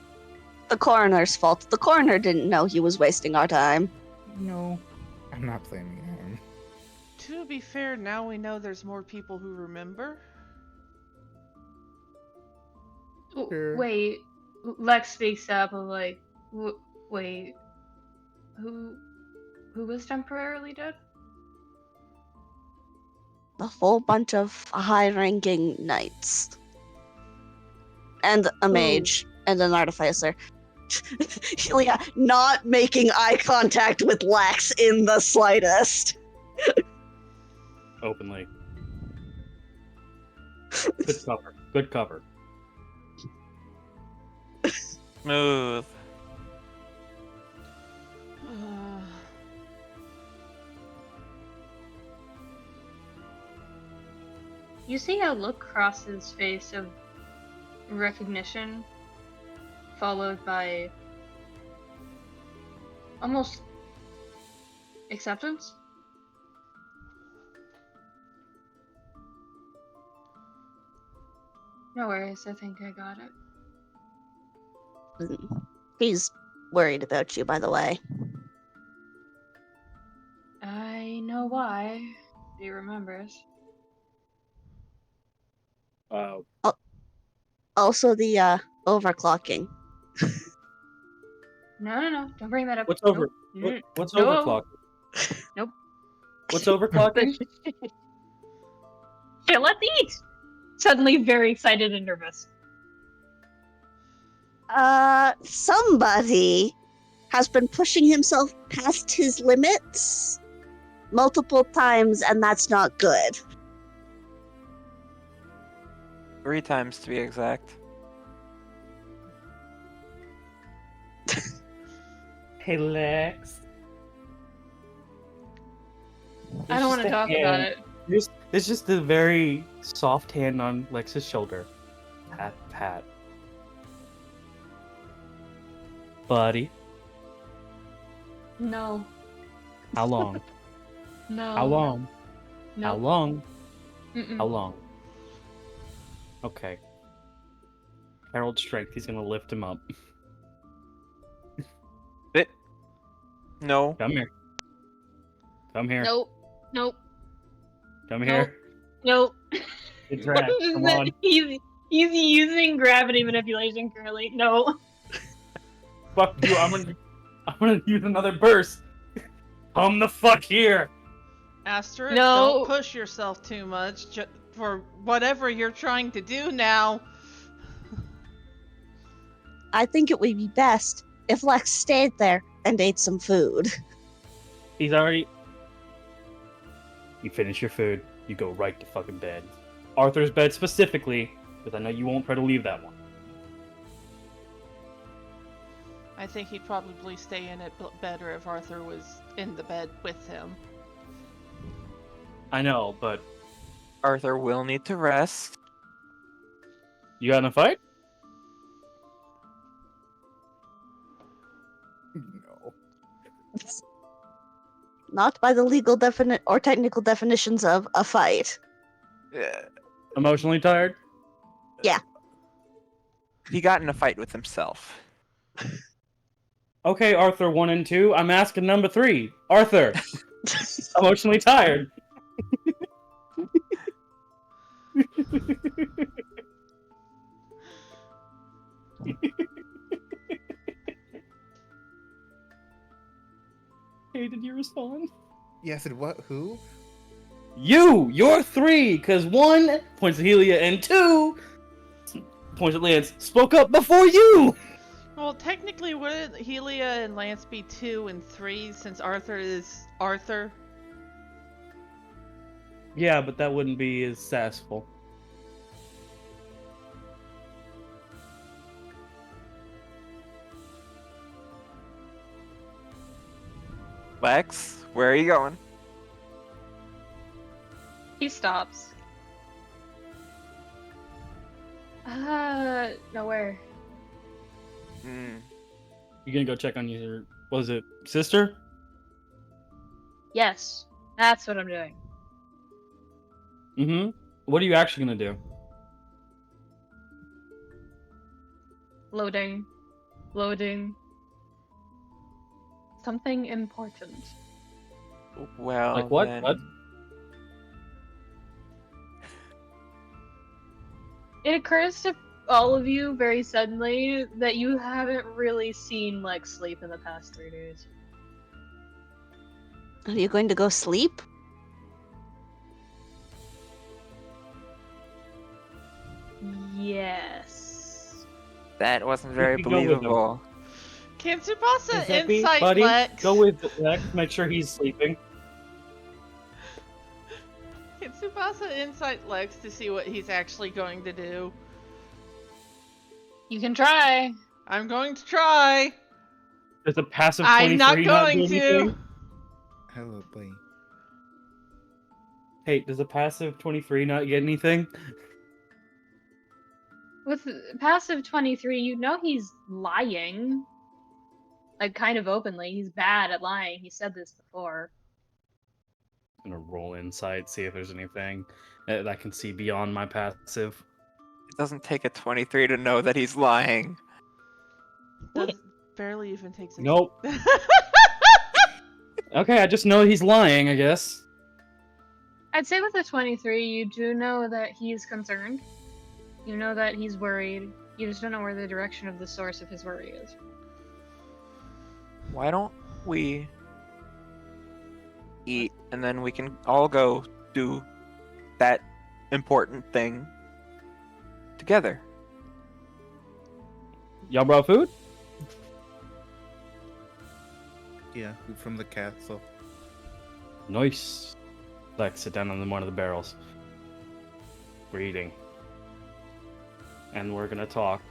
the coroner's fault. The coroner didn't know he was wasting our time. No, I'm not blaming him. To be fair, now we know there's more people who remember. Sure. Wait, Lex speaks up. I'm like, wait, who was temporarily dead? A whole bunch of high-ranking knights. And a mage. And an artificer. Helia not making eye contact with Lex in the slightest. Openly. Good cover. Good cover. Smooth. You see a look cross his face of recognition, followed by almost acceptance? No worries, I think I got it. He's worried about you, by the way. I know why. He remembers. Also the overclocking. No, don't bring that up. What's Nope. what's No. overclocking? Nope. What's overclocking? Okay, let's eat! Suddenly very excited and nervous. Somebody has been pushing himself past his limits multiple times, and that's not good. 3 times to be exact. Hey, Lex. I don't want to talk about it. It's just a very soft hand on Lex's shoulder. Pat, pat. Buddy, No. how long? No. How long? No. How long? Mm-mm. How long? Okay. Harold strength, he's gonna lift him up. Bit. No. Come here. Come here. Nope. Nope. Come here. Nope. It's rat. Come on. He's using gravity manipulation currently. No. Fuck you. I'm gonna use another burst. Come the fuck here. Aster, No. don't push yourself too much for whatever you're trying to do now. I think it would be best if Lex stayed there and ate some food. He's already. You finish your food. You go right to fucking bed. Arthur's bed specifically, because I know you won't try to leave that one. I think he'd probably stay in it better if Arthur was in the bed with him. I know, but Arthur will need to rest. you got in a fight? No. Not by the legal or technical definitions of a fight. Yeah. Emotionally tired? Yeah. He got in a fight with himself. Okay, Arthur 1 and 2. I'm asking number 3. Arthur, emotionally tired. Hey, did you respond? Yeah, I said what? Who? You're 3, because 1 points at Helia and 2 points at Lance spoke up before you. Well, technically, wouldn't Helia and Lance be 2 and 3 since Arthur is Arthur? Yeah, but that wouldn't be as sassful. Lex, where are you going? He stops. Nowhere. Hmm. You gonna go check on your, was it sister? Yes, that's what I'm doing. Mm-hmm. What are you actually gonna do? Loading. Loading. Something important. Well, Like what? then... What? It occurs to all of you very suddenly that you haven't really seen Lex sleep in the past 3 days. Are you going to go sleep? Yes. That wasn't very You can go with him. believable. Can Tsubasa Giuseppe, insight buddy, Lex? go with Lex. Make sure he's sleeping. Can Tsubasa insight Lex to see what he's actually going to do? You can try. I'm going to try. Does a passive 23 I'm not going do to. anything? Hello, buddy. Hey, does a passive 23 not get anything? With passive 23, you know he's lying. Like, kind of openly. He's bad at lying. He said this before. I'm gonna roll insight, see if there's anything that I can see beyond my passive. It doesn't take a 23 to know that he's lying. Does barely even takes a Nope. Okay, I just know he's lying, I guess. I'd say with a 23, you do know that he's concerned. You know that he's worried. You just don't know where the direction of the source of his worry is. Why don't we eat and then we can all go do that important thing together? Y'all brought food? Yeah, food from the castle. Nice. Lex, sit down on one of the barrels. We're eating. And we're gonna talk.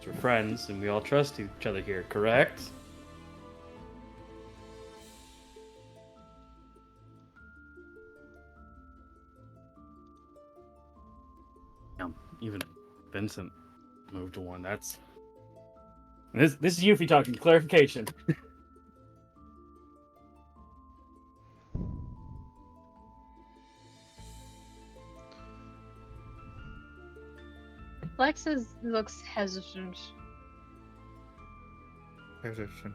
We're friends, and we all trust each other here, correct? Even Vincent moved to 1. That's... This is Yuffie talking. Clarification. Lex looks hesitant. Hesitant.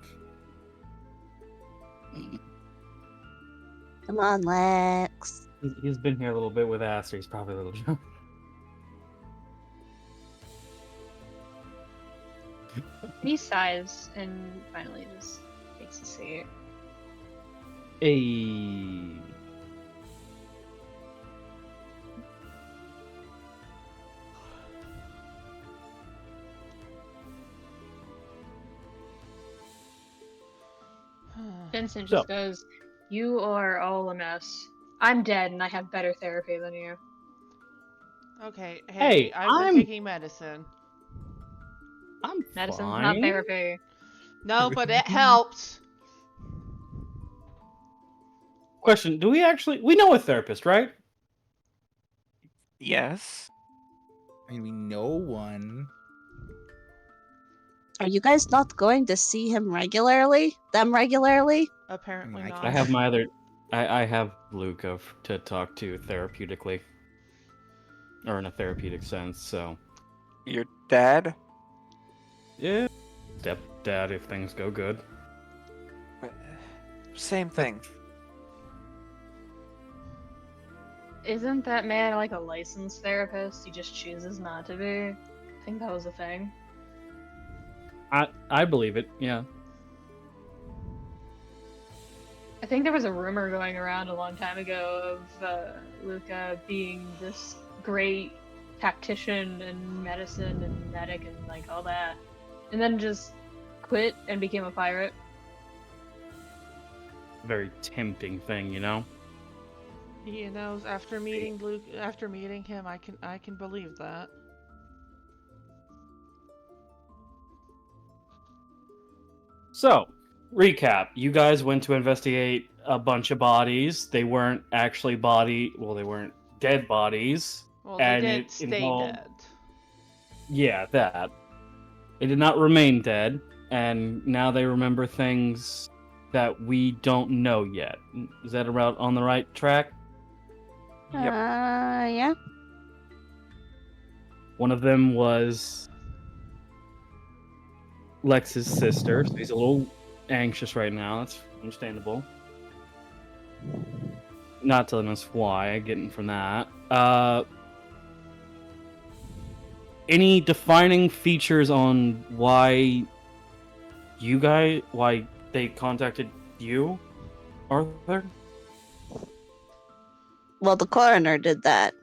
Come on, Lex. He's been here a little bit with Aster. He's probably a little drunk. He sighs and finally just takes a seat. Hey. Vincent So- just goes, "You are all a mess. I'm dead and I have better therapy than you." Okay, hey, Hey, I've been I'm- taking medicine. I'm Medicine's fine. not therapy. No, but it helps. Question: Do we actually we know a therapist, right? Yes. I mean, we know one. Are you guys not going to see him regularly? Them regularly? Apparently I not. I have my other. I have Luca to talk to therapeutically, or in a therapeutic sense. So Your dad? Yeah. Stepdad, if things go good. Same thing. Isn't that man like a licensed therapist? He just chooses not to be. I think that was a thing. I believe it. Yeah. I think there was a rumor going around a long time ago of Luca being this great tactician and medicine and medic and like all that, and then just quit and became a pirate. Very tempting thing, you know. You know, after meeting him, I can believe that. So, recap. You guys went to investigate a bunch of bodies. They weren't actually they weren't dead bodies. Well, they And did it stay involved- dead. Yeah, that. They did not remain dead, and now they remember things that we don't know yet. Is that about on the right track? Yep. Yeah. One of them was Lex's sister, so he's a little anxious right now. That's understandable. Not telling us why, getting from that. Any defining features on why they contacted you, Arthur? Well, the coroner did that.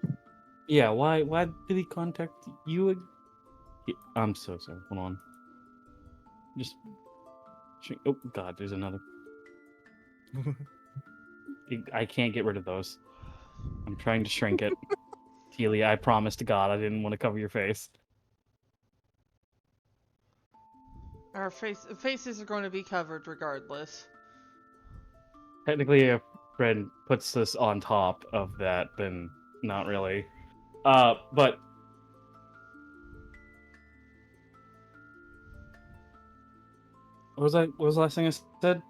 Yeah, why did he contact you? I'm so sorry. Hold on. Just oh god, there's another. I can't get rid of those. I'm trying to shrink it. Helia, I promise to God I didn't want to cover your face. Our faces are going to be covered regardless. Technically, if Fred puts this on top of that, then not really. But what was the last thing I said?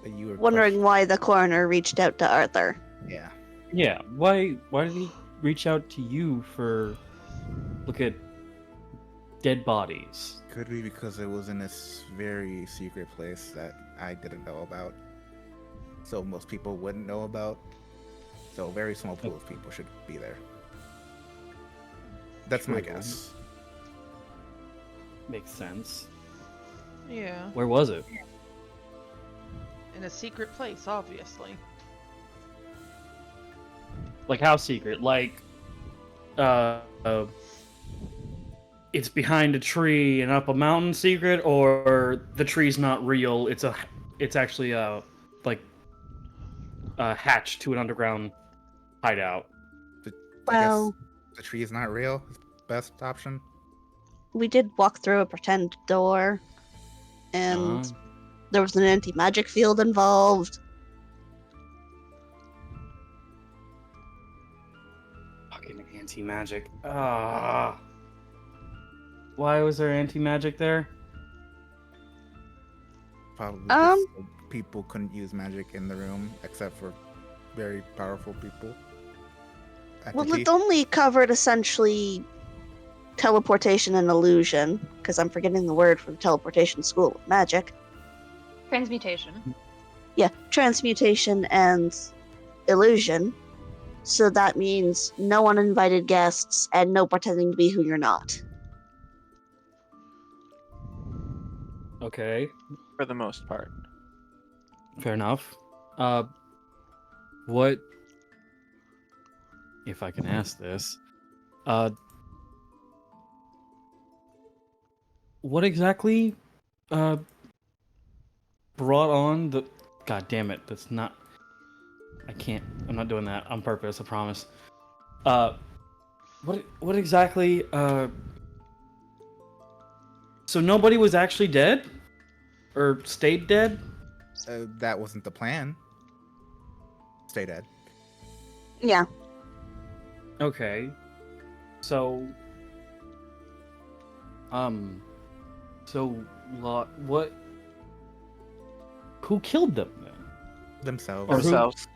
That you were Wondering why the coroner reached out to Arthur. Yeah. Yeah, why did he reach out to you for look at dead bodies? Could be because it was in this very secret place that I didn't know about. So most people wouldn't know about. So a very small pool of people should be there. That's my True. guess. Makes sense. Yeah. Where was it? In a secret place, obviously. Like how secret? Like it's behind a tree and up a mountain secret, or the tree's not real, it's actually like a hatch to an underground hideout. I Well, guess the tree is not real. Best option. we did walk through a pretend door, and there was an anti-magic field involved. Fucking anti-magic. Why was there anti-magic there? Probably because people couldn't use magic in the room except for very powerful people. Well, Entity. it only covered essentially teleportation and illusion, because I'm forgetting the word for the teleportation school of magic. Transmutation. Yeah, transmutation and illusion. So that means no uninvited guests and no pretending to be who you're not. Okay, For the most part. fair enough. What, if I can ask this, what exactly, brought on the... God damn it, that's not... I'm not doing that on purpose, I promise. What exactly, so nobody was actually dead? Or stayed dead? That wasn't the plan. Stay dead. Yeah. Okay. So... what... Who killed them, then? Themselves. Or who- Themselves.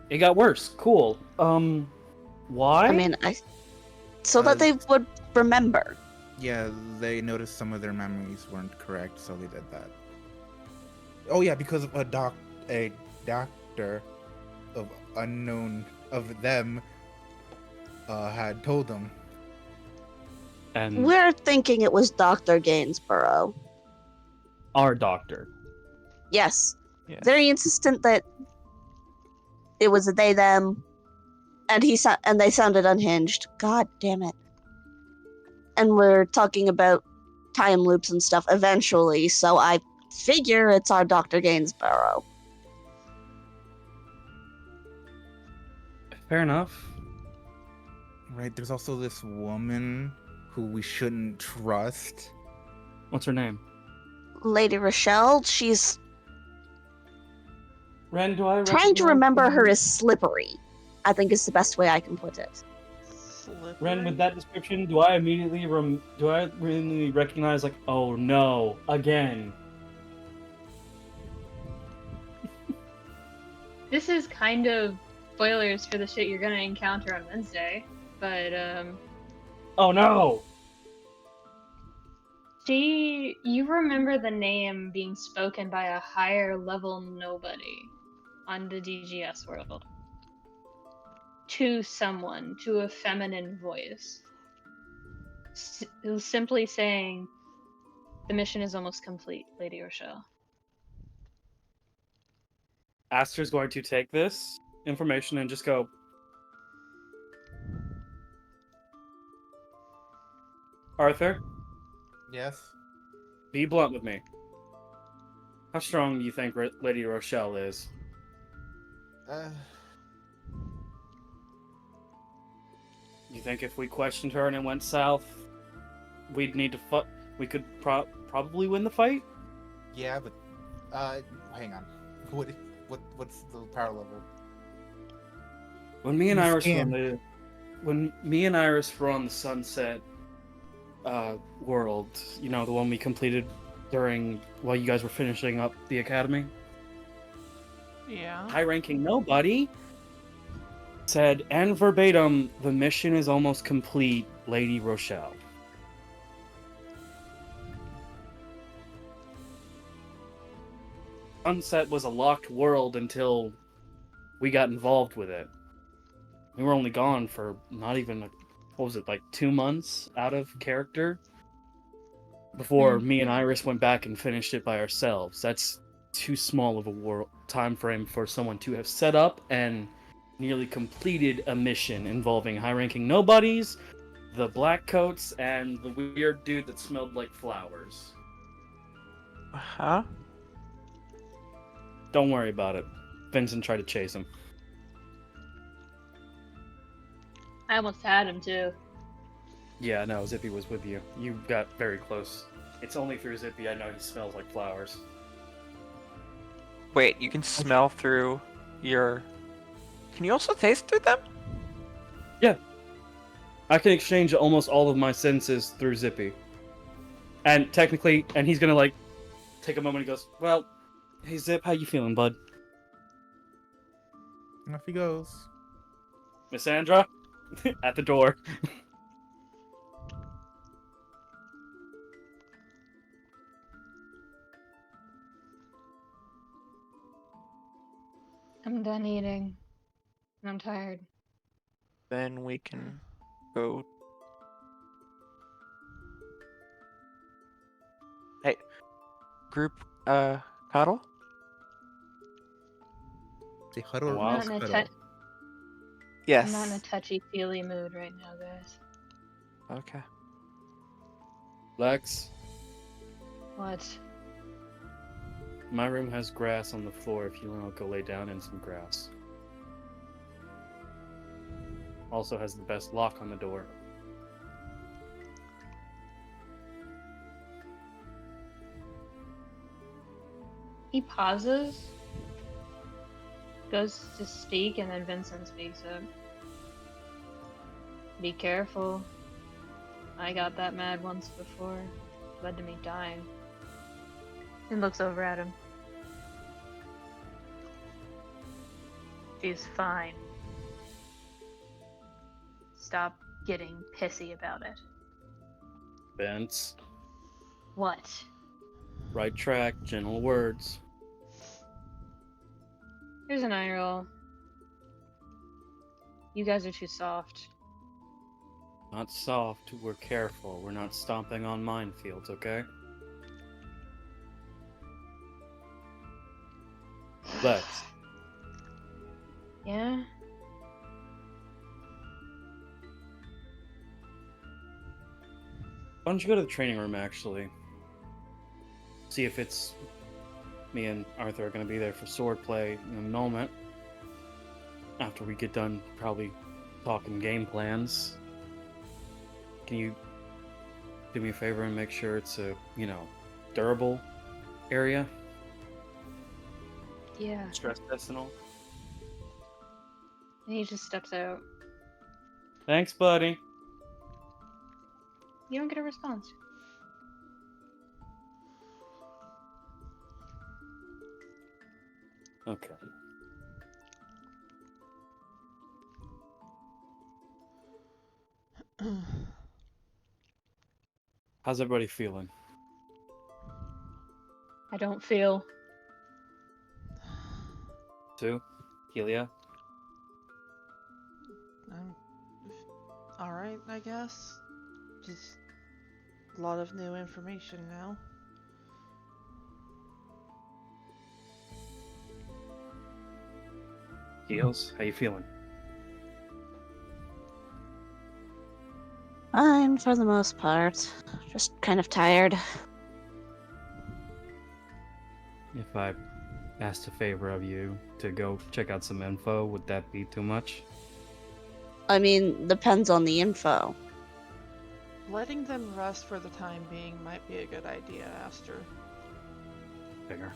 It got worse. Cool. Why? I mean, so that they would remember. Yeah, they noticed some of their memories weren't correct, so they did that. Oh yeah, because of a doctor of unknown of them had told them. And We're thinking it was Dr. Gainsborough. our doctor. Yes. Yes. Very insistent that it was a they them, and they sounded unhinged. God damn it. And we're talking about time loops and stuff eventually, so I figure it's our Dr. Gainsborough. Fair enough. Right, there's also this woman who we shouldn't trust. What's her name? Lady Rochelle, she's Ren, do I trying to recognize remember the her name? as slippery, I think is the best way I can put it. Ren, with that description, do I immediately recognize, like, oh no, again? This is kind of spoilers for the shit you're gonna encounter on Wednesday, but Oh no! you remember the name being spoken by a higher level nobody on the DGS world. To someone, to a feminine voice. It was simply saying, the mission is almost complete, Lady Rochelle. Aster's going to take this information and just go, Arthur, Yes. be blunt with me. How strong do you think Lady Rochelle is? You think if we questioned her and it went south, we'd need to we could probably win the fight? Yeah, but hang on. What's the power level? When me and You Iris can. were on the Sunset world, you know, the one we completed while you guys were finishing up the academy. Yeah. High-ranking nobody said, and verbatim, the mission is almost complete, Lady Rochelle. Sunset was a locked world until we got involved with it. We were only gone for not even, 2 months out of character? Before me and Iris went back and finished it by ourselves. That's too small of a time frame for someone to have set up and nearly completed a mission involving high-ranking nobodies, the black coats, and the weird dude that smelled like flowers. Huh? Don't worry about it. Vincent tried to chase him. I almost had him too. Yeah, no, Zippy was with you. You got very close. It's only through Zippy I know he smells like flowers. Wait, you can smell through your... Can you also taste through them? Yeah. I can exchange almost all of my senses through Zippy. And technically, and he's gonna, like, take a moment and goes, well, hey Zip, how you feeling, bud? And off he goes. Miss Sandra? At the door. I'm done eating. I'm tired. Then we can go... Hey, group, cuddle? Say huddle Oh, or wow. I'm not in a huddle. Yes. I'm not in a touchy-feely mood right now, guys. Okay. Lex, What? my room has grass on the floor if you want to go lay down in some grass. Also has the best lock on the door. He pauses, goes to speak, and then Vincent speaks up. Be careful. I got that mad once before. Led to me dying. And looks over at him. She's fine. Stop getting pissy about it. Vince, What? right track, gentle words. Here's an eye roll. You guys are too soft. Not soft, we're careful. We're not stomping on minefields, okay? Let's. Yeah? Why don't you go to the training room, actually? See if it's... Me and Arthur are going to be there for swordplay in a moment. After we get done probably talking game plans. Can you do me a favor and make sure it's a, durable area? Yeah. Stress test and all? And he just steps out. Thanks, buddy. You don't get a response. Okay. How's everybody feeling? I don't feel. Sue? Helia? I'm alright, I guess. Just a lot of new information now. Heels? How you feeling? Fine for the most part. Just kind of tired. If I asked a favor of you to go check out some info, would that be too much? I mean, depends on the info. Letting them rest for the time being might be a good idea, Aster. Figure.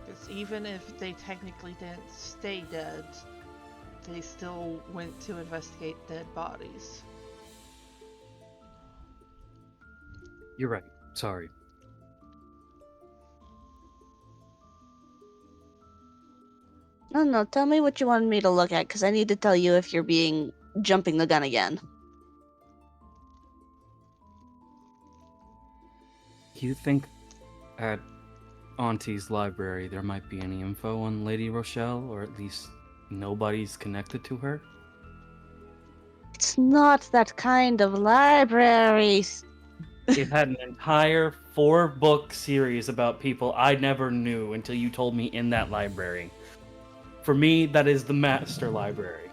Because even if they technically didn't stay dead, they still went to investigate dead bodies. You're right. Sorry. No, tell me what you wanted me to look at, because I need to tell you if you're being jumping the gun again. You think at Auntie's library there might be any info on Lady Rochelle, or at least nobody's connected to her? It's not that kind of library. It had an entire 4-book series about people I never knew until you told me in that library. For me, that is the master library.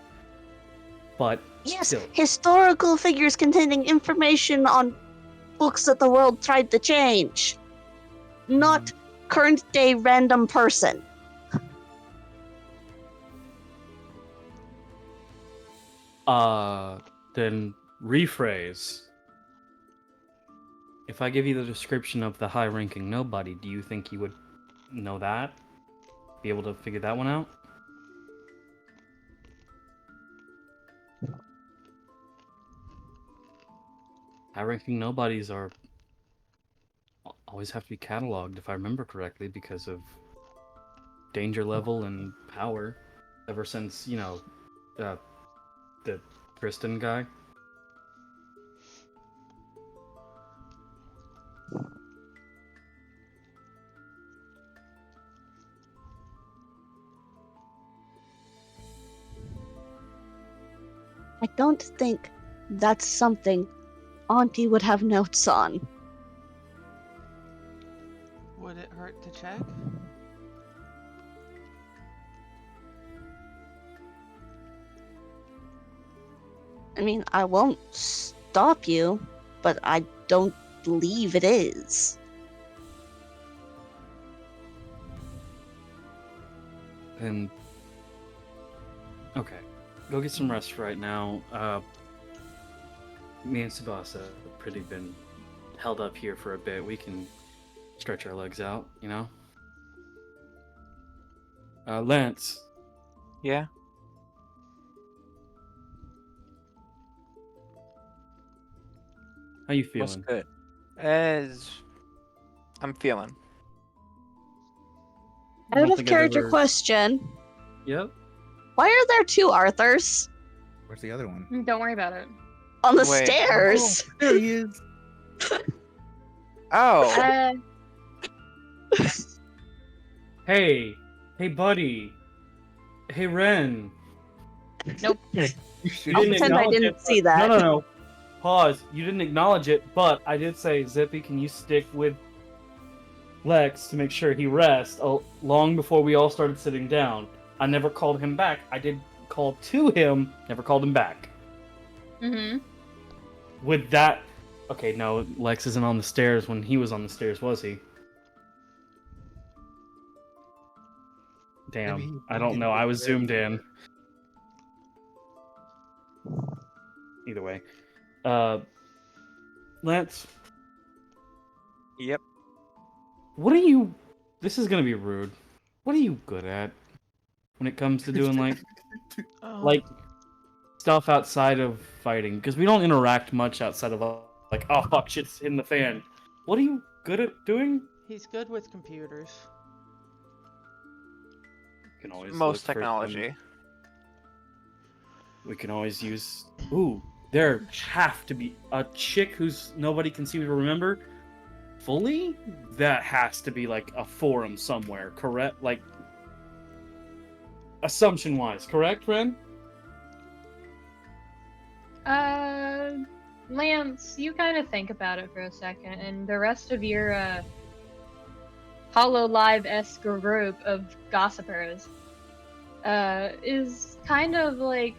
But Yes, still. historical figures containing information on books that the world tried to change. Not current day random person. Then rephrase. If I give you the description of the high-ranking nobody, do you think you would know that? Be able to figure that one out? High-ranking nobodies are always have to be cataloged, if I remember correctly, because of danger level and power. Ever since, the Kristen guy. I don't think that's something Auntie would have notes on. Would it hurt to check? I mean, I won't stop you, but I don't believe it is. And okay, go get some rest right now. Me and Tsubasa have pretty been held up here for a bit. We can stretch our legs out, Lance, Yeah. how you What's feeling? good? As I'm feeling. I don't Out of think I've character ever- question, Yep. why are there two Arthurs? Where's the other one? Don't worry about it. On the Wait. stairs. There he is. Oh, Uh, Hey, buddy. Hey, Ren. nope. You You should I'll didn't pretend I acknowledge didn't it, see but- that. No. Pause. You didn't acknowledge it, but I did say, Zippy, can you stick with Lex to make sure he rests long before we all started sitting down? I never called him back. I did call to him, never called him back. Mm-hmm. With that... Okay, no, Lex isn't on the stairs when he was on the stairs, was he? Maybe Damn, he I don't didn't know. I get was there. zoomed in. Either way. Lance, yep. what are you... This is gonna be rude. What are you good at when it comes to doing, like stuff outside of fighting? Because we don't interact much outside of, like, oh, fuck, shit's in the fan. What are you good at doing? He's good with computers. We can always Most look for technology. we can always use... Ooh, there have to be a chick who's nobody can seem to remember fully? That has to be, like, a forum somewhere, correct? Like, assumption-wise, correct, Ren? Lance, you kind of think about it for a second, and the rest of your Hollow Live-esque group of gossipers is kind of like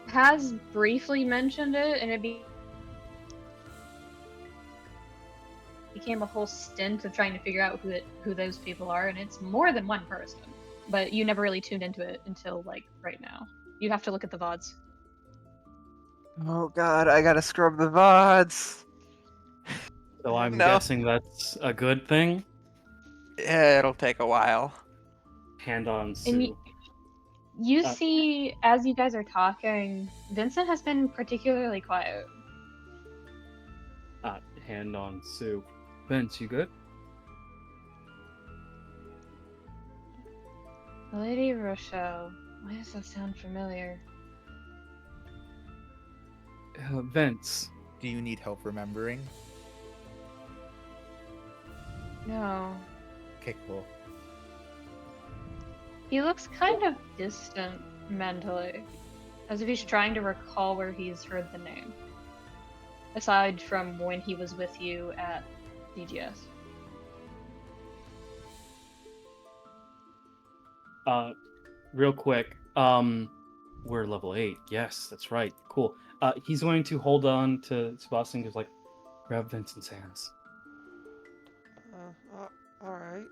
has briefly mentioned it, and it became a whole stint of trying to figure out who those people are, and it's more than one person. But you never really tuned into it until like right now. You have to look at the VODs. Oh god, I gotta scrub the VODs. So I'm No. guessing that's a good thing. Yeah, it'll take a while. Hand on And Sue. you Uh, see, as you guys are talking, Vincent has been particularly quiet. Hand on Sue. Vince, you good? Lady Rochelle, why does that sound familiar? Vince. Do you need help remembering? No. Okay, cool. He looks kind of distant mentally, as if he's trying to recall where he's heard the name. Aside from when he was with you at DGS. Real quick. We're level 8. Yes, that's right. Cool. He's going to hold on to Tsubasa and just, like, grab Vincent's hands. Alright.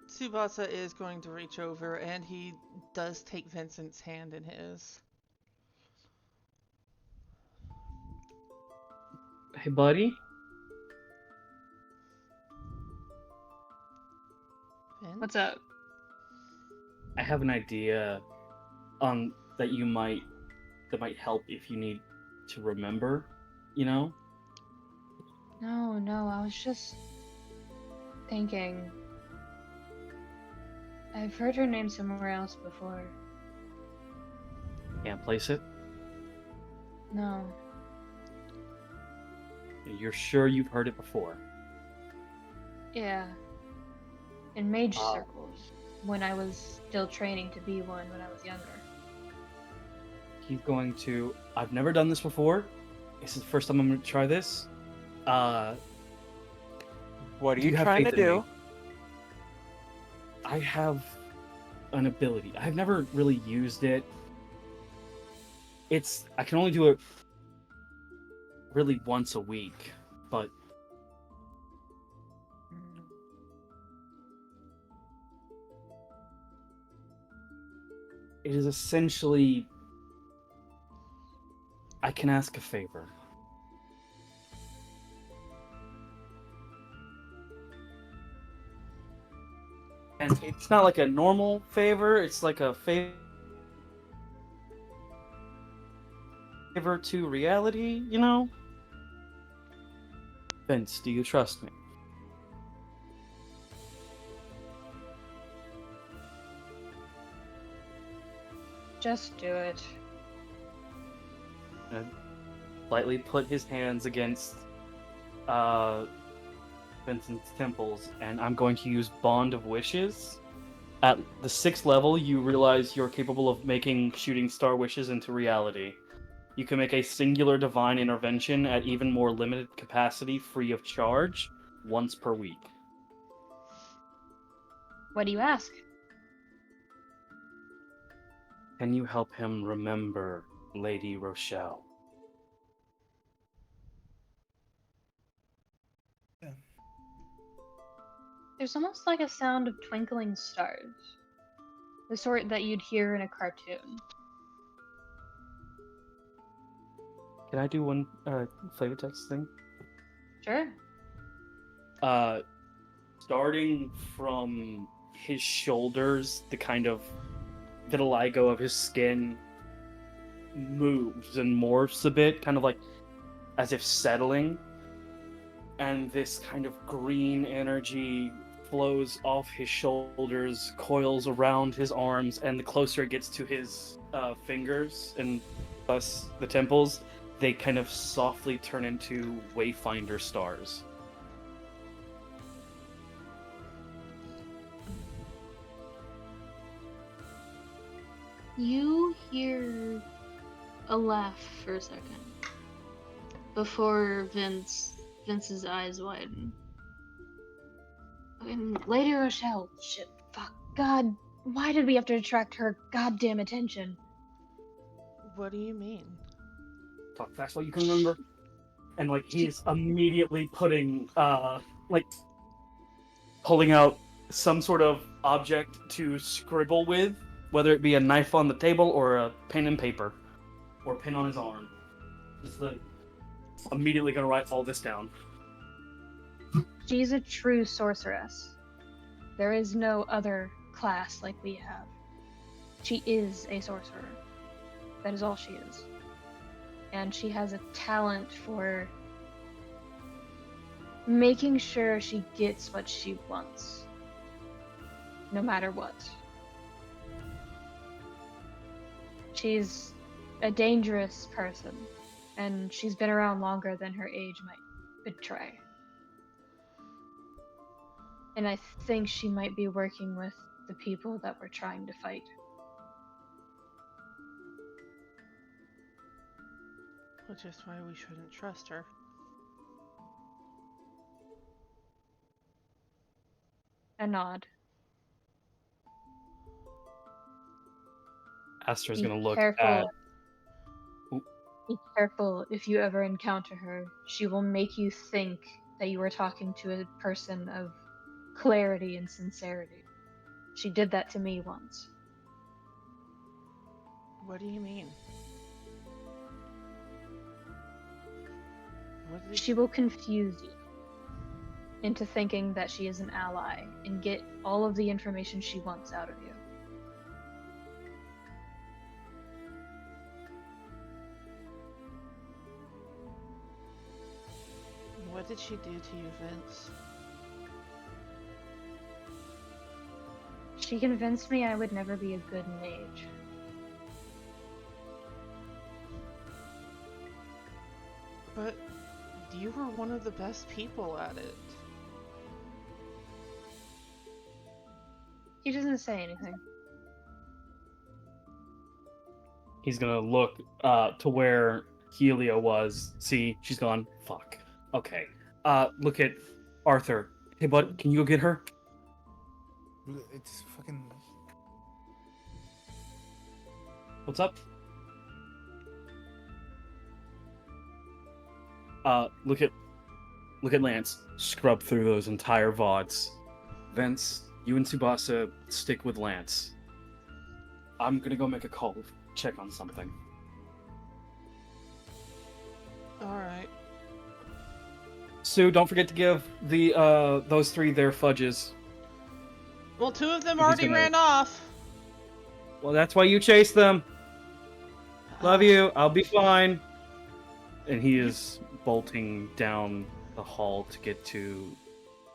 Tsubasa is going to reach over, and he does take Vincent's hand in his. Hey, buddy. Vince? What's up? I have an idea that might help if you need to remember, you know? No, I was just thinking. I've heard her name somewhere else before. Can't place it? No. You're sure you've heard it before? Yeah. In mage Ah. circles, when I was still training to be one when I was younger. He's going to... I've never done this before. This is the first time I'm going to try this. What are Do you you have trying to faith in do? me? I have an ability. I've never really used it. I can only do it really once a week, but it is essentially I can ask a favor. And it's not like a normal favor, it's like a favor to reality, you know? Vince, do you trust me? Just do it. and slightly put his hands against Vincent's temples, and I'm going to use Bond of Wishes. At the 6th level, you realize you're capable of making shooting star wishes into reality. You can make a singular divine intervention at even more limited capacity, free of charge, once per week. What do you ask? Can you help him remember Lady Rochelle? Yeah. There's almost like a sound of twinkling stars. The sort that you'd hear in a cartoon. Can I do one flavor text thing? Sure. Starting from his shoulders, the kind of vitiligo of his skin moves and morphs a bit, kind of like as if settling, and this kind of green energy flows off his shoulders, coils around his arms, and the closer it gets to his fingers and thus the temples, they kind of softly turn into wayfinder stars. You hear a laugh for a second before Vince's eyes widen. And Lady Rochelle, shit, fuck, God, why did we have to attract her goddamn attention? What do you mean? Talk fast while you can remember. And like he's immediately putting pulling out some sort of object to scribble with, whether it be a knife on the table or a pen and paper or a pen on his arm. Just immediately gonna write all this down. She's a true sorceress. There is no other class like we have. She is a sorcerer. That is all she is. And she has a talent for making sure she gets what she wants. No matter what. She's a dangerous person, and she's been around longer than her age might betray. And I think she might be working with the people that we're trying to fight. Which is why we shouldn't trust her. A nod. Aster's Be gonna look careful. at. Be careful if you ever encounter her. She will make you think that you are talking to a person of clarity and sincerity. She did that to me once. What do you mean? What did She will confuse you into thinking that she is an ally and get all of the information she wants out of you. What did she do to you, Vince? She convinced me I would never be a good mage. But you were one of the best people at it. He doesn't say anything. He's gonna look to where Helia was. See, she's gone. Fuck. Okay. Look at Arthur. Hey, bud, can you go get her? It's fucking. What's up? Look at Lance. Scrub through those entire VODs. Vince, you and Tsubasa stick with Lance. I'm gonna go make a call. Check on something. Alright. Sue, don't forget to give the those three their fudges. Well, two of them He's already gonna- ran off. Well, that's why you chase them. Love you. I'll be fine. And he is bolting down the hall to get to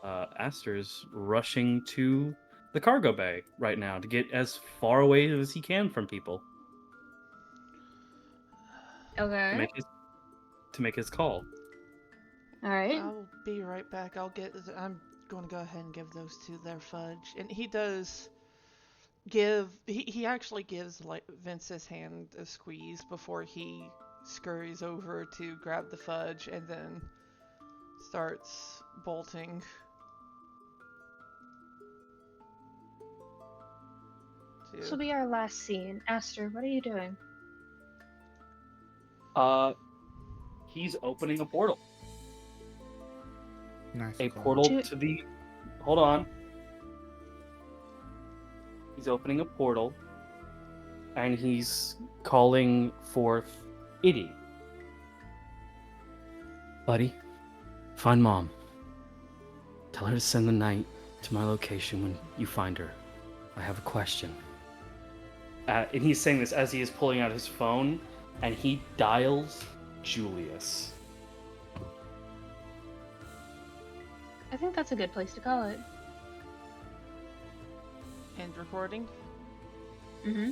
Aster's rushing to the cargo bay right now to get as far away as he can from people. Okay. To make his call. All right. I'll be right back. I'm going to go ahead and give those two their fudge. And he does he actually gives like Vince's hand a squeeze before he scurries over to grab the fudge and then starts bolting. This will be our last scene. Aster, what are you doing? He's opening a portal. Nice. A call. portal To- to the. Hold on. He's opening a portal, and he's calling forth Iddy. Buddy, find Mom. Tell her to send the knight to my location when you find her. I have a question. And he's saying this as he is pulling out his phone, and he dials Julius. I think that's a good place to call it. End recording. Mm-hmm.